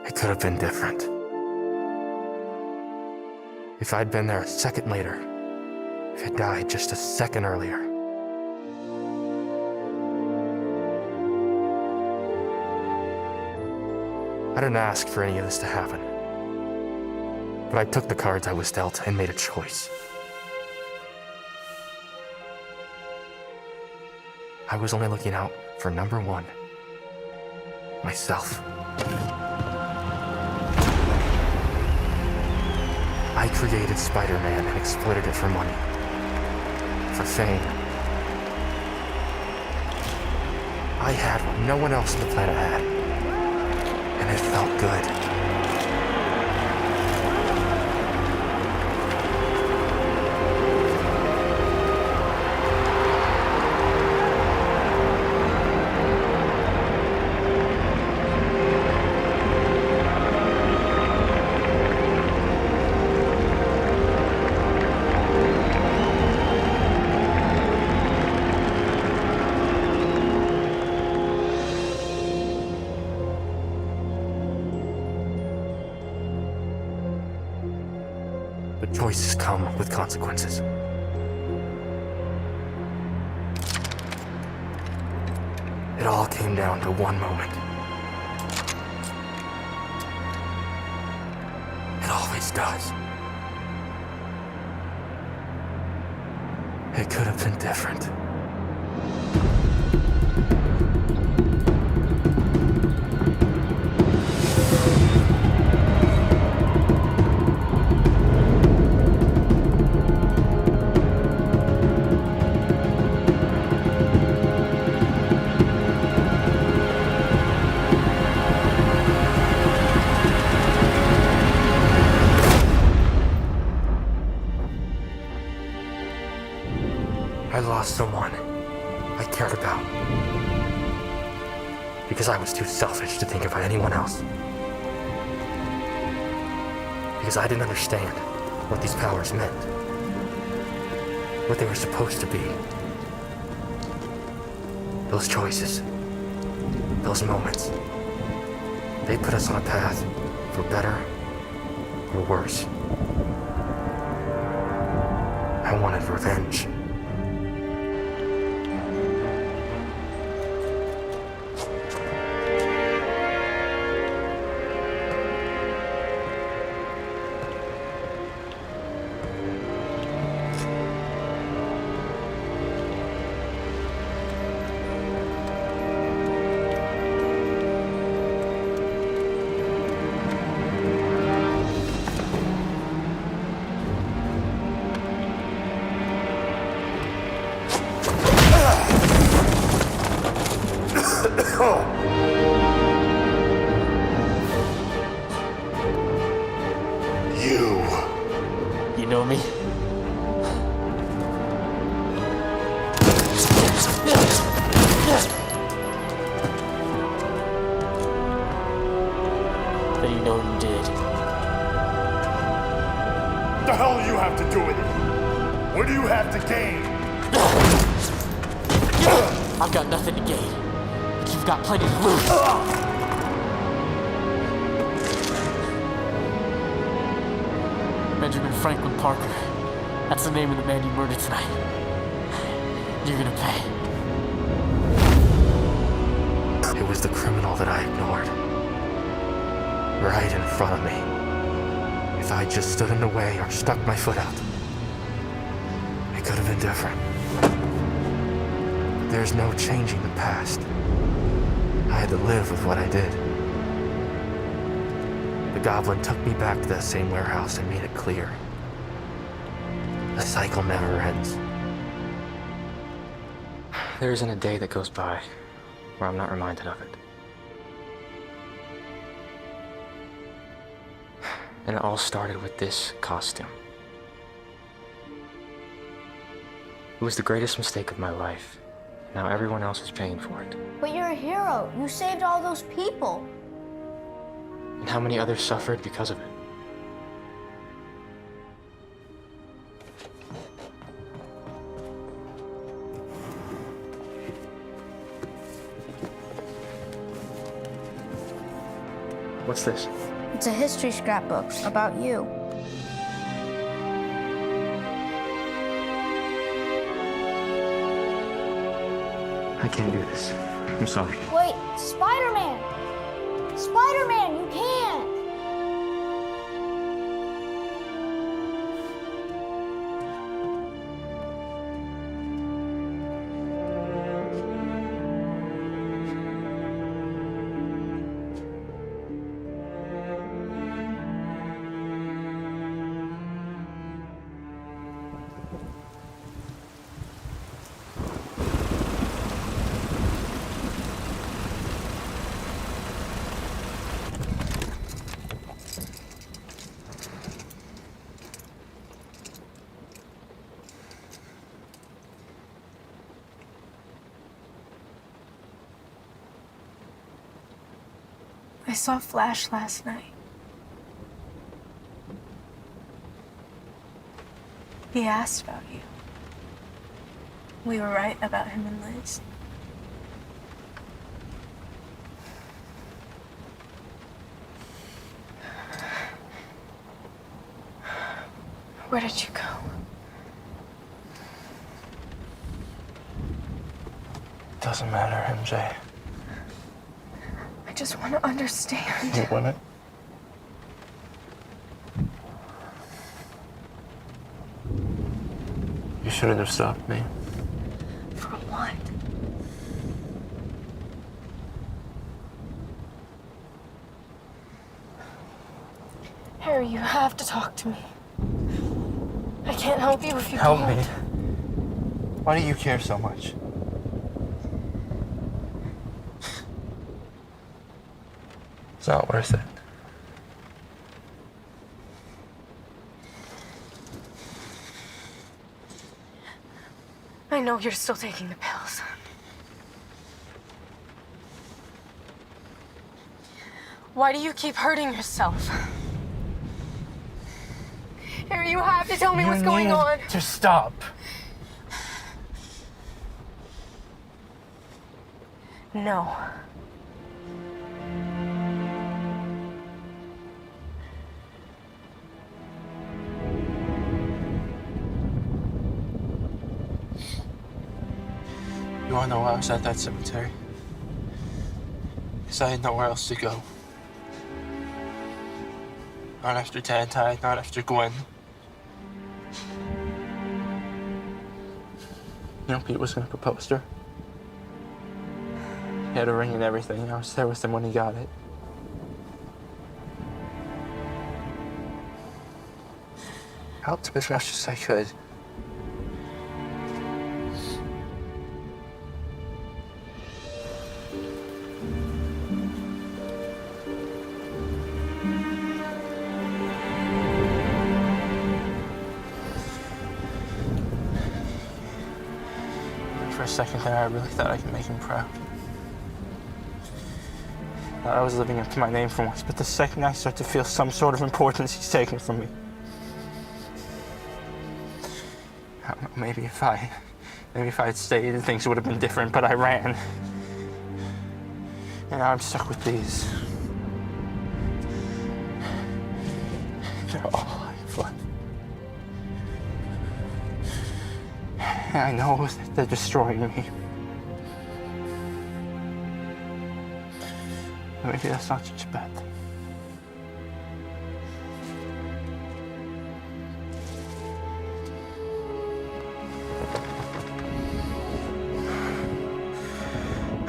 It could have been different. If I'd been there a second later, if it died just a second earlier. I didn't ask for any of this to happen. But I took the cards I was dealt and made a choice. I was only looking out for number one, myself. I created Spider-Man and exploited it for money, for fame. I had what no one else on the planet had, and it felt good. Choices come with consequences. It all came down to one moment. It always does. It could have been different. I lost someone I cared about because I was too selfish to think about anyone else. Because I didn't understand what these powers meant, what they were supposed to be. Those choices, those moments, they put us on a path for better or worse. I wanted revenge. You know me? Then you know what you did. What the hell do you have to do with it? What do you have to gain? I've got nothing to gain, but you've got plenty to lose. Benjamin Franklin Parker. That's the name of the man you murdered tonight. You're gonna pay. It was the criminal that I ignored. Right in front of me. If I just stood in the way or stuck my foot out, it could have been different. There's no changing the past. I had to live with what I did. The goblin took me back to that same warehouse and made it clear. The cycle never ends. There isn't a day that goes by where I'm not reminded of it. And it all started with this costume. It was the greatest mistake of my life. Now everyone else is paying for it. But you're a hero. You saved all those people. And how many others suffered because of it? What's this? It's a history scrapbook about you. I can't do this. I'm sorry. Wait, Spider-Man! Spider-Man, you can't! I saw Flash last night. He asked about you. We were right about him and Liz. Where did you go? Doesn't matter, MJ. I just want to understand. You want it? You shouldn't have stopped me. For what? Harry, you have to talk to me. I can't help you if you Help can't. me? Why do you care so much? It's not worth it. I know you're still taking the pills. Why do you keep hurting yourself? Harry, you have to tell me what's going on. To stop. No. You wanna know why I was at that cemetery? Because I had nowhere else to go. Not after Dad died, not after Gwen. You know, Pete was gonna propose to her. He had a ring and everything. I was there with him when he got it. Helped him as much as I could. For a second there, I really thought I could make him proud. Thought I was living up to my name for once, but the second I start to feel some sort of importance, he's taken from me. I don't know, maybe if I had stayed, things would have been different, but I ran. And now I'm stuck with these. They're all I have left. And I know that they're destroying me. But maybe that's not such a bad thing.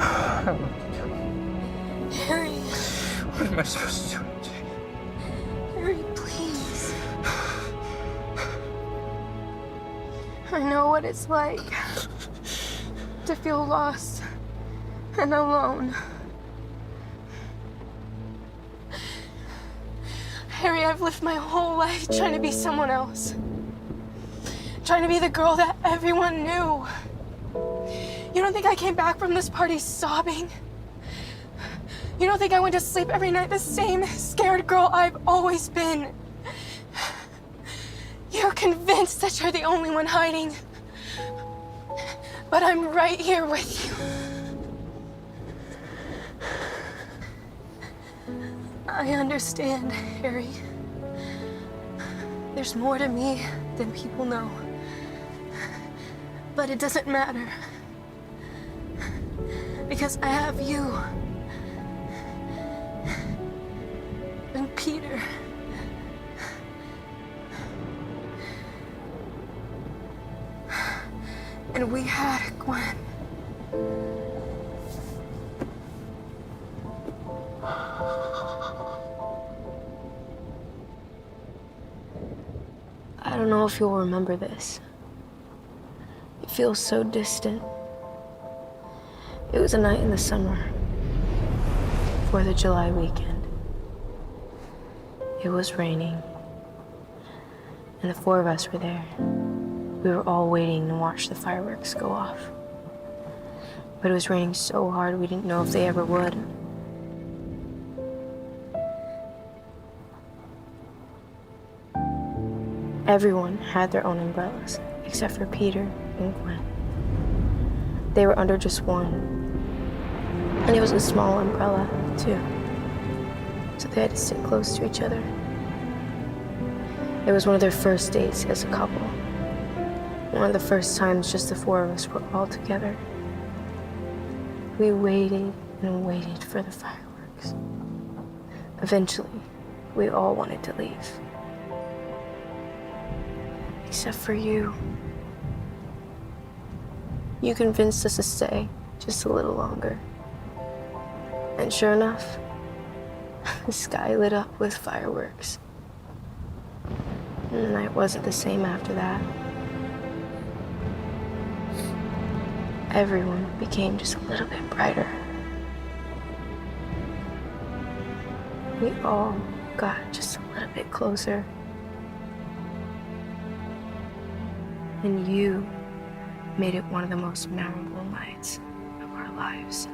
I don't know what to do. Harry. What am I supposed to do? Harry, please. I know what it's like to feel lost and alone. Harry, I've lived my whole life trying to be someone else. Trying to be the girl that everyone knew. You don't think I came back from this party sobbing? You don't think I went to sleep every night the same scared girl I've always been? You're convinced that you're the only one hiding. But I'm right here with you. I understand, Harry. There's more to me than people know. But it doesn't matter. Because I have you. And Peter. And we had Gwen. I don't know if you'll remember this. It feels so distant. It was a night in the summer, 4th of July weekend. It was raining, and the four of us were there. We were all waiting to watch the fireworks go off. But it was raining so hard we didn't know if they ever would. Everyone had their own umbrellas, except for Peter and Gwen. They were under just one. And it was a small umbrella, too. So they had to sit close to each other. It was one of their first dates as a couple. One of the first times just the four of us were all together. We waited and waited for the fireworks. Eventually, we all wanted to leave. Except for you. You convinced us to stay just a little longer. And sure enough, the sky lit up with fireworks. And the night wasn't the same after that. Everyone became just a little bit brighter. We all got just a little bit closer. And you made it one of the most memorable nights of our lives.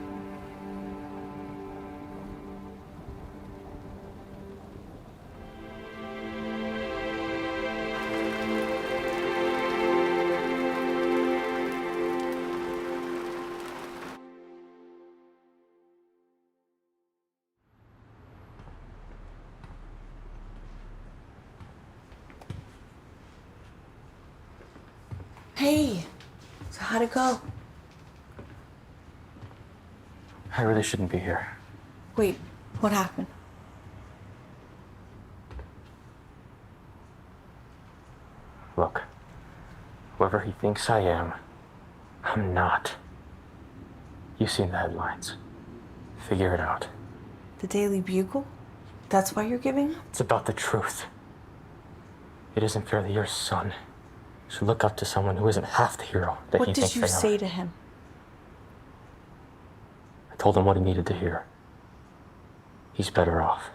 Hey, so how'd it go? I really shouldn't be here. Wait, what happened? Look, whoever he thinks I am, I'm not. You've seen the headlines. Figure it out. The Daily Bugle? That's why you're giving up? It's about the truth. It isn't fair that your son should look up to someone who isn't half the hero that he What thinks did they you are. say to him? I told him what he needed to hear. He's better off.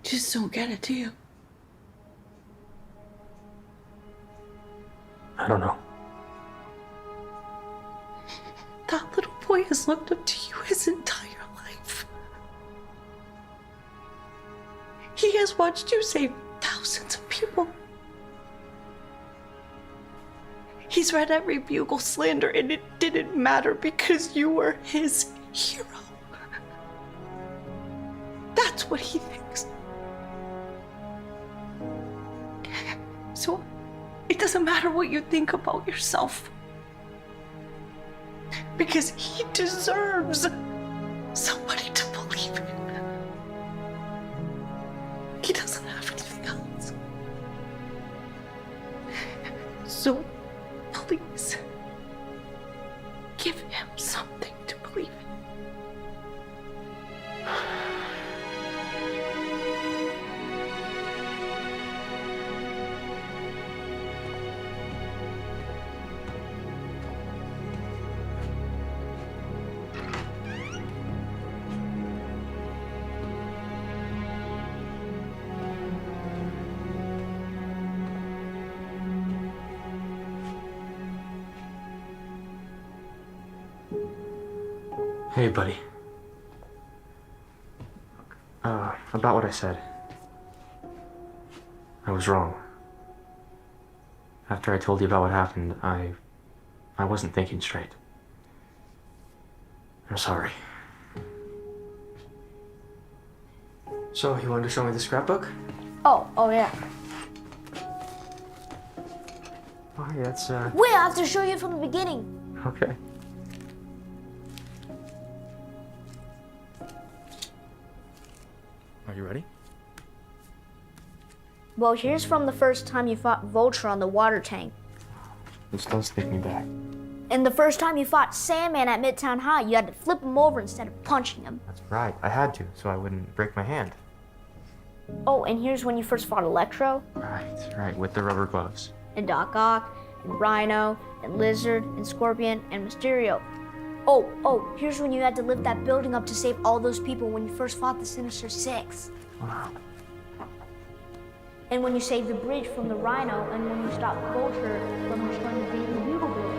Just don't get it, do you? I don't know. That little boy has looked up to you his entire life. He has watched you save thousands of people. He's read every Bugle slander, and it didn't matter because you were his hero. That's what he thinks. So, it doesn't matter what you think about yourself. Because he deserves somebody to believe in. He doesn't have anything else. So, please, give him something to believe in. Hey, buddy. About what I said. I was wrong. After I told you about what happened, I wasn't thinking straight. I'm sorry. So, you wanted to show me the scrapbook? Oh yeah. Oh, yeah, that's, Wait, I have to show you from the beginning. okay. Are you ready? Well, here's from the first time you fought Vulture on the water tank. This does take me back. And the first time you fought Sandman at Midtown High, you had to flip him over instead of punching him. That's right. I had to, so I wouldn't break my hand. Oh, and here's when you first fought Electro, Right, with the rubber gloves. and Doc Ock, and Rhino, and Lizard, and Scorpion, and Mysterio. Oh, here's when you had to lift that building up to save all those people when you first fought the Sinister Six. Wow. And when you saved the bridge from the Rhino, and when you stopped Vulture from destroying the Daily Bugle building.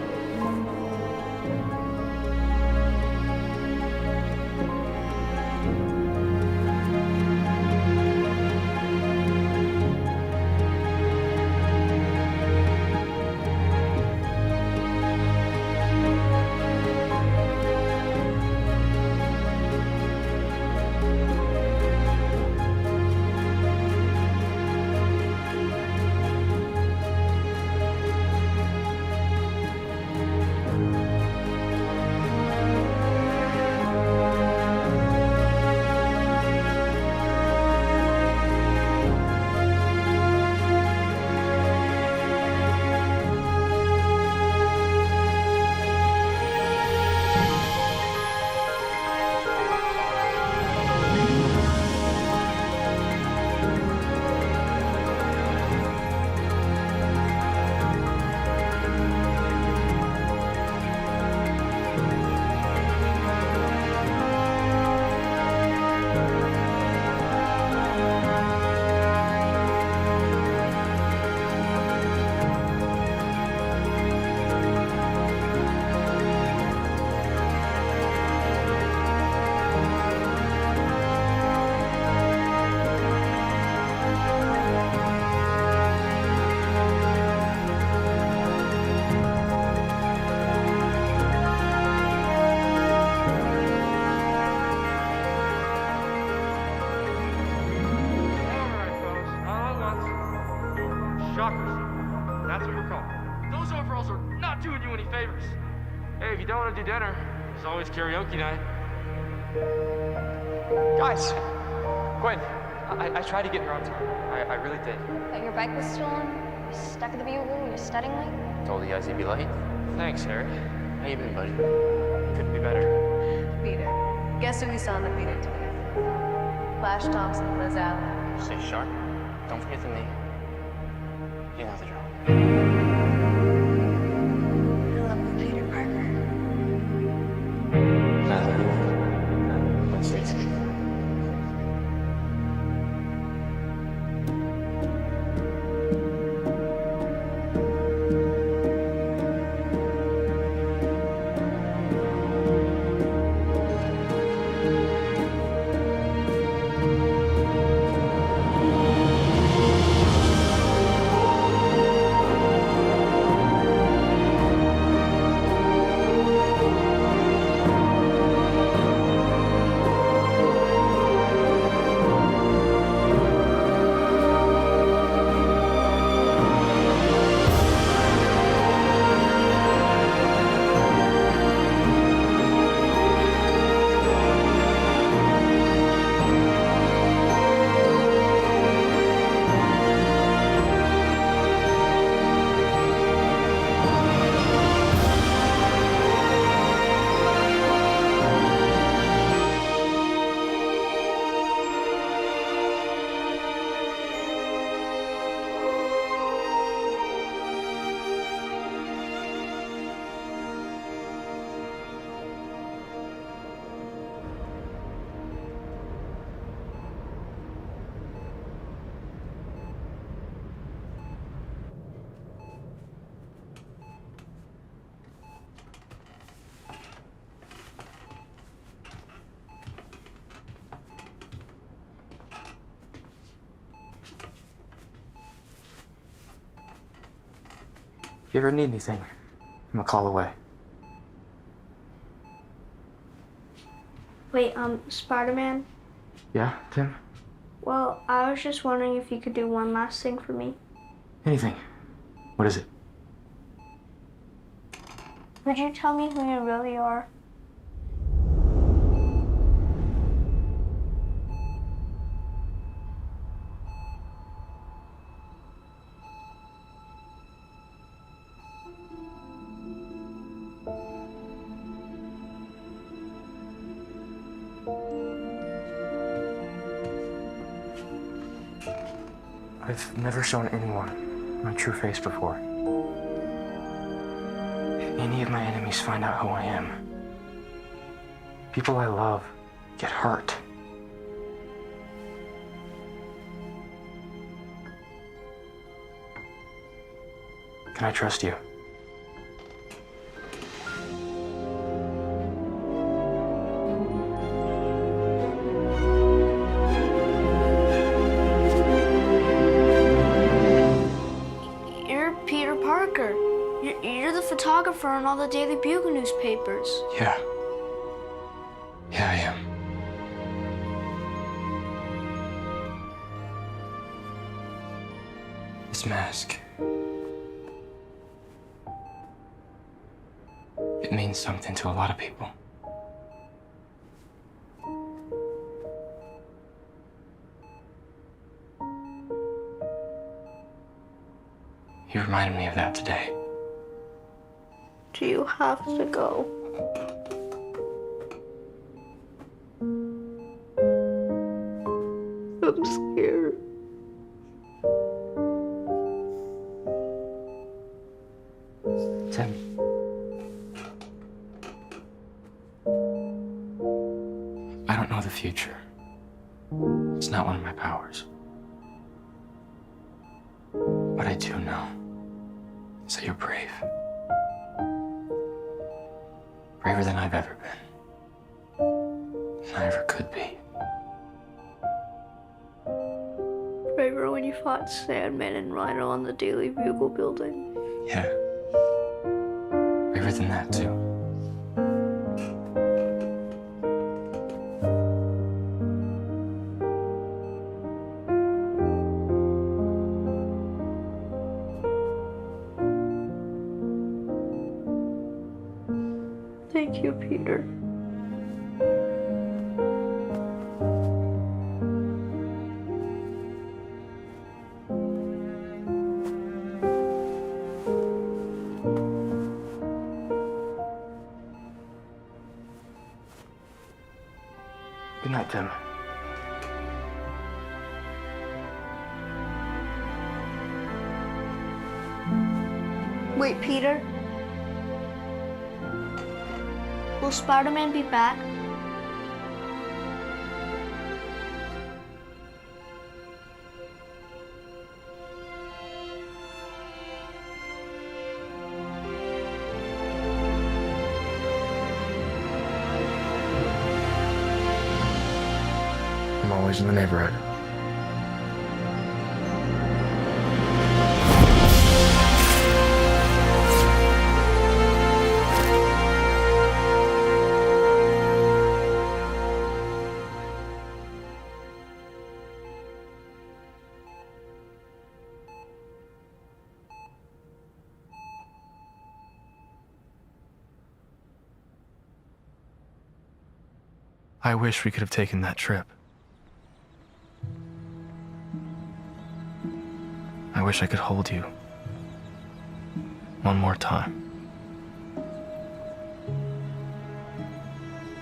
Shockers. That's what we're calling. Those overalls are not doing you any favors. Hey, if you don't want to do dinner, There's always karaoke night. Guys, Gwen, I tried to get her on time. I really did. But your bike was stolen, you're stuck at the Bugle, you're studying late. Told you guys you'd be late. Thanks, Harry. How you been, buddy? Couldn't be better. Peter. Guess who we saw in the theater today? Flash Thompson, Liz Allen. Stay sharp. Don't forget the knee. You know the drill. I love you, Peter Parker. Let's see. If you ever need anything, I'm a call away. Wait, Spider-Man? Yeah, Tim? Well, I was just wondering if you could do one last thing for me. Anything. What is it? Would you tell me who you really are? I've never shown anyone my true face before. If any of my enemies find out who I am, people I love get hurt. Can I trust you? Peter Parker. You're the photographer on all the Daily Bugle newspapers. Yeah. Yeah, I am. This mask. It means something to a lot of people. You reminded me of that today. Do you have to go? I'm scared. Tim. I don't know the future. It's not one of my powers. What I do know is that you're brave. Braver than I've ever been. Than I ever could be. Braver when you fought Sandman and Rhino on the Daily Bugle building. Yeah. Braver than that, too. Thank you, Peter. Good night, Tim. Wait, Peter? Will Spider-Man be back? I'm always in the neighborhood. I wish we could have taken that trip. I wish I could hold you one more time.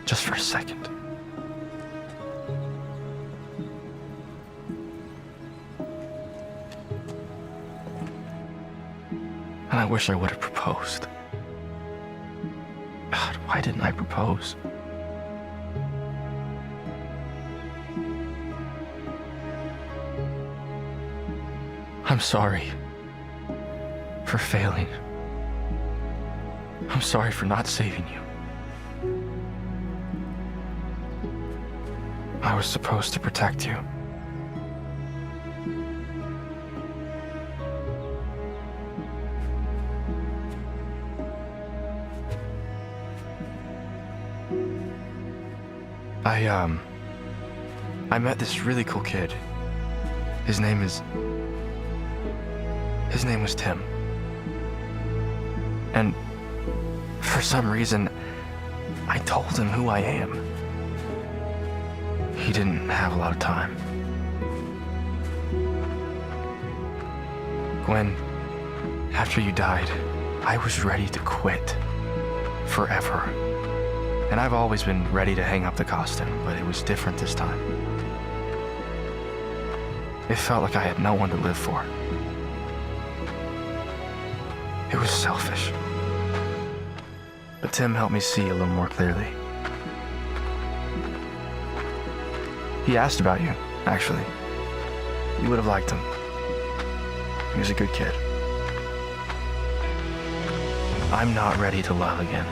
Just for a second. And I wish I would have proposed. God, why didn't I propose? I'm sorry for failing. I'm sorry for not saving you. I was supposed to protect you. I met this really cool kid. His name was Tim. And for some reason, I told him who I am. He didn't have a lot of time. Gwen, after you died, I was ready to quit. Forever. And I've always been ready to hang up the costume, but it was different this time. It felt like I had no one to live for. It was selfish. But Tim helped me see a little more clearly. He asked about you, actually. You would have liked him. He was a good kid. I'm not ready to love again.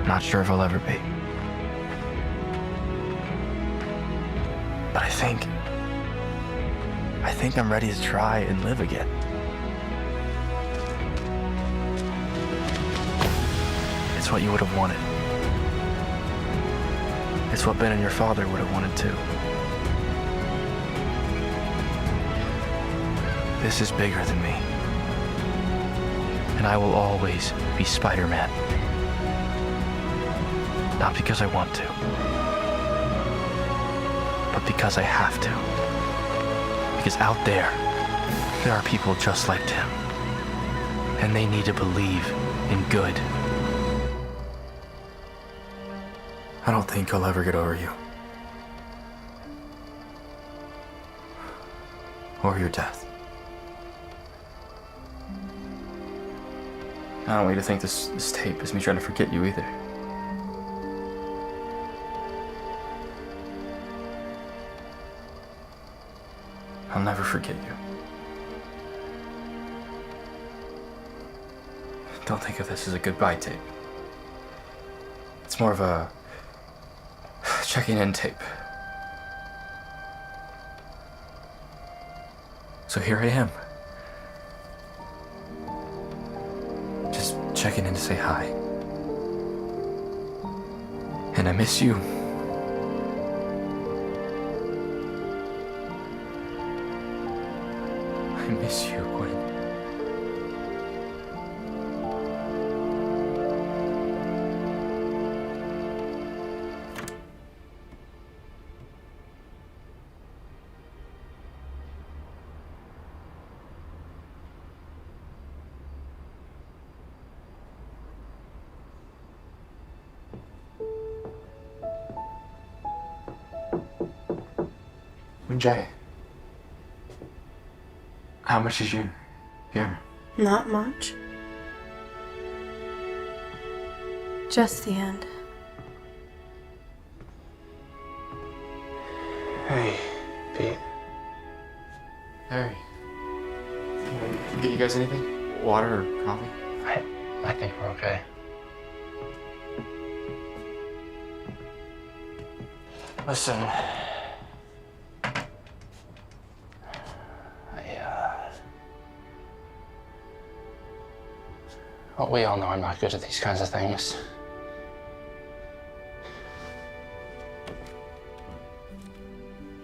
Not sure if I'll ever be. But I think I'm ready to try and live again. It's what you would have wanted. It's what Ben and your father would have wanted too. This is bigger than me. And I will always be Spider-Man. Not because I want to, but because I have to. Because out there are people just like Tim. And they need to believe in good. I don't think I'll ever get over you. Or your death. I don't want you to think this tape is me trying to forget you either. I'll never forget you. Don't think of this as a goodbye tape. It's more of a checking in tape. So here I am. Just checking in to say hi. And I miss you. I miss you, Gwen. Jay, how much did you give him? Not much. Just the end. Hey, Pete. Harry. Get you guys anything? Water or coffee? I think we're okay. Listen. Well, we all know I'm not good at these kinds of things.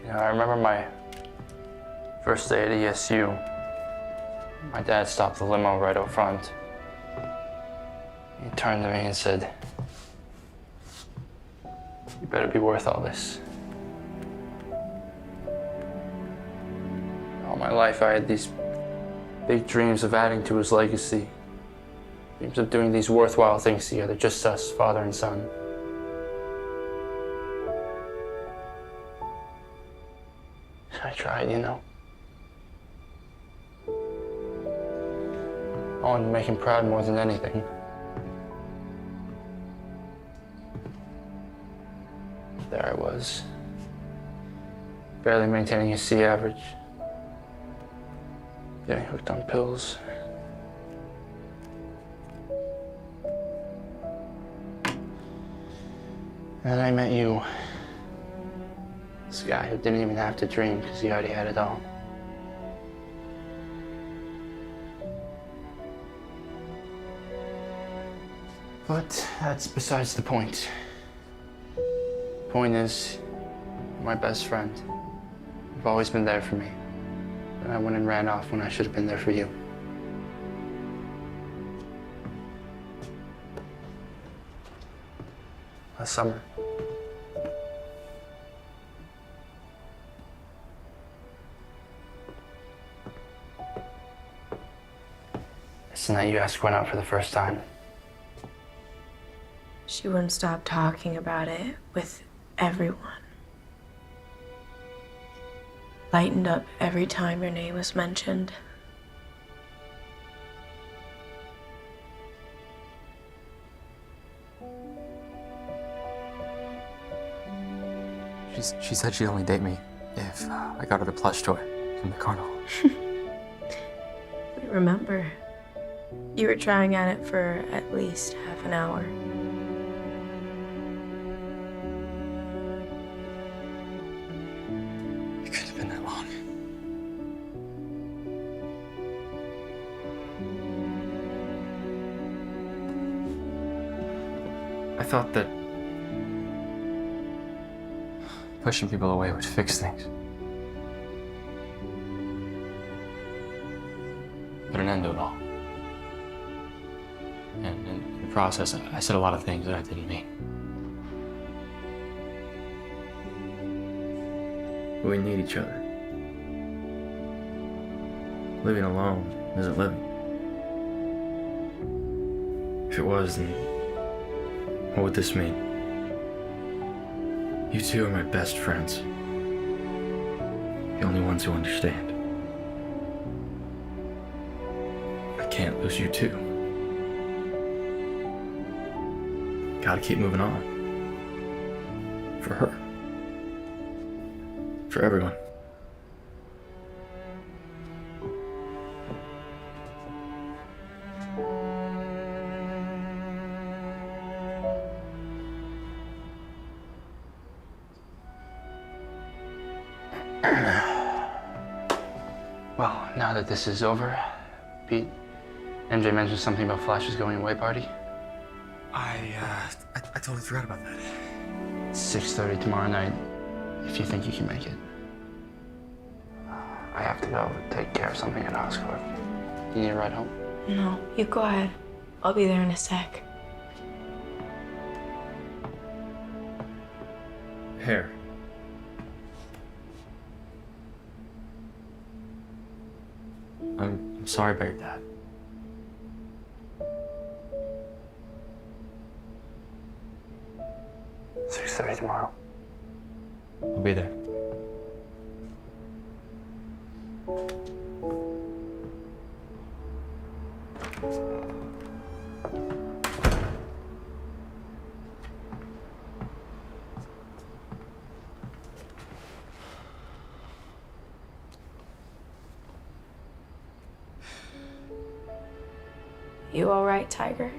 You know, I remember my first day at ESU. My dad stopped the limo right out front. He turned to me and said, "You better be worth all this." All my life I had these big dreams of adding to his legacy. Dreams of doing these worthwhile things together, just us, father and son. I tried, you know. I wanted to make him proud more than anything. There I was, barely maintaining a C average, getting hooked on pills. And then I met you. This guy who didn't even have to dream because he already had it all. But that's besides the point. The point is, you're my best friend. You've always been there for me. And I went and ran off when I should have been there for you. Last summer. It's the night you asked Gwen out for the first time. She wouldn't stop talking about it with everyone. Lightened up every time your name was mentioned. She said she'd only date me if I got her the plush toy from the carnival. Remember, you were trying at it for at least half an hour. It couldn't have been that long. I thought that pushing people away would fix things. Put an end to it all. And in the process, I said a lot of things that I didn't mean. We need each other. Living alone isn't living. If it was, then what would this mean? You two are my best friends. The only ones who understand. I can't lose you too. Gotta keep moving on. For her. For everyone. Well, now that this is over, Pete, MJ mentioned something about Flash's going away party. I totally forgot about that. 6:30 tomorrow night, if you think you can make it. I have to go take care of something at Oscorp. You need a ride home? No, you go ahead. I'll be there in a sec. Hair. I'm sorry about your dad. $6:30 tomorrow. I'll be there. You all right, Tiger?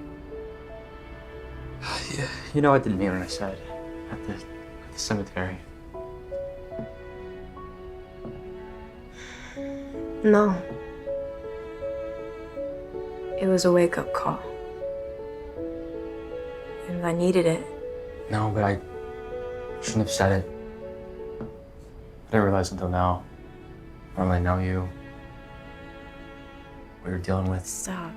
Yeah, you know I didn't mean what I said at the cemetery. No. It was a wake-up call. And I needed it. No, but I shouldn't have said it. I didn't realize until now. I don't really know you. What you're dealing with. Stop.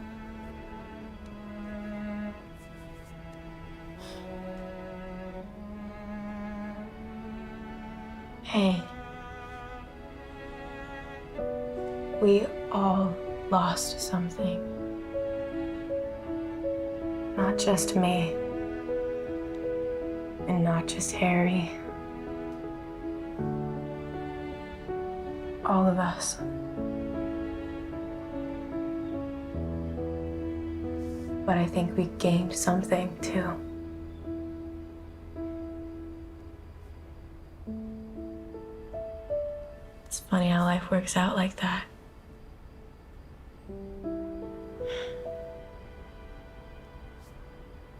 Hey. We all lost something. Not just me. And not just Harry. All of us. But I think we gained something too. It's funny how life works out like that.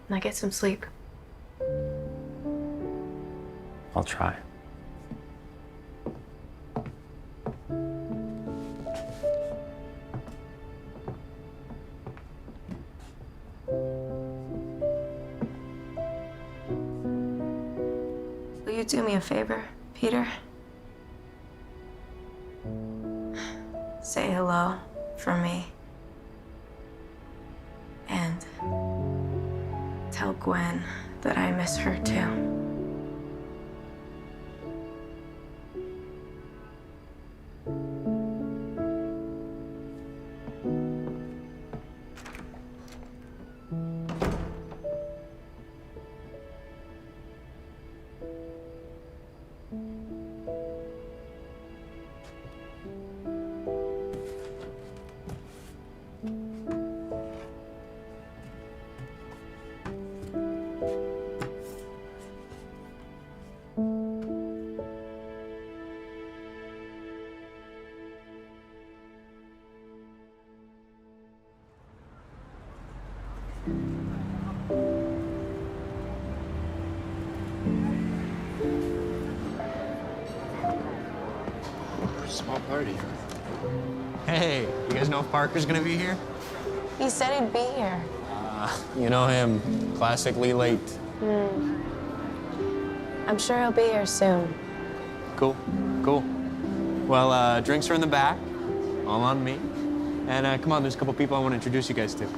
Now get some sleep. I'll try. Will you do me a favor, Peter? Say hello for me. And tell Gwen that I miss her too. Small party. Hey, you guys know if Parker's gonna be here? He said he'd be here. You know him, classically late. I'm sure he'll be here soon. Cool, cool. Well, drinks are in the back, all on me. And come on, there's a couple people I want to introduce you guys to.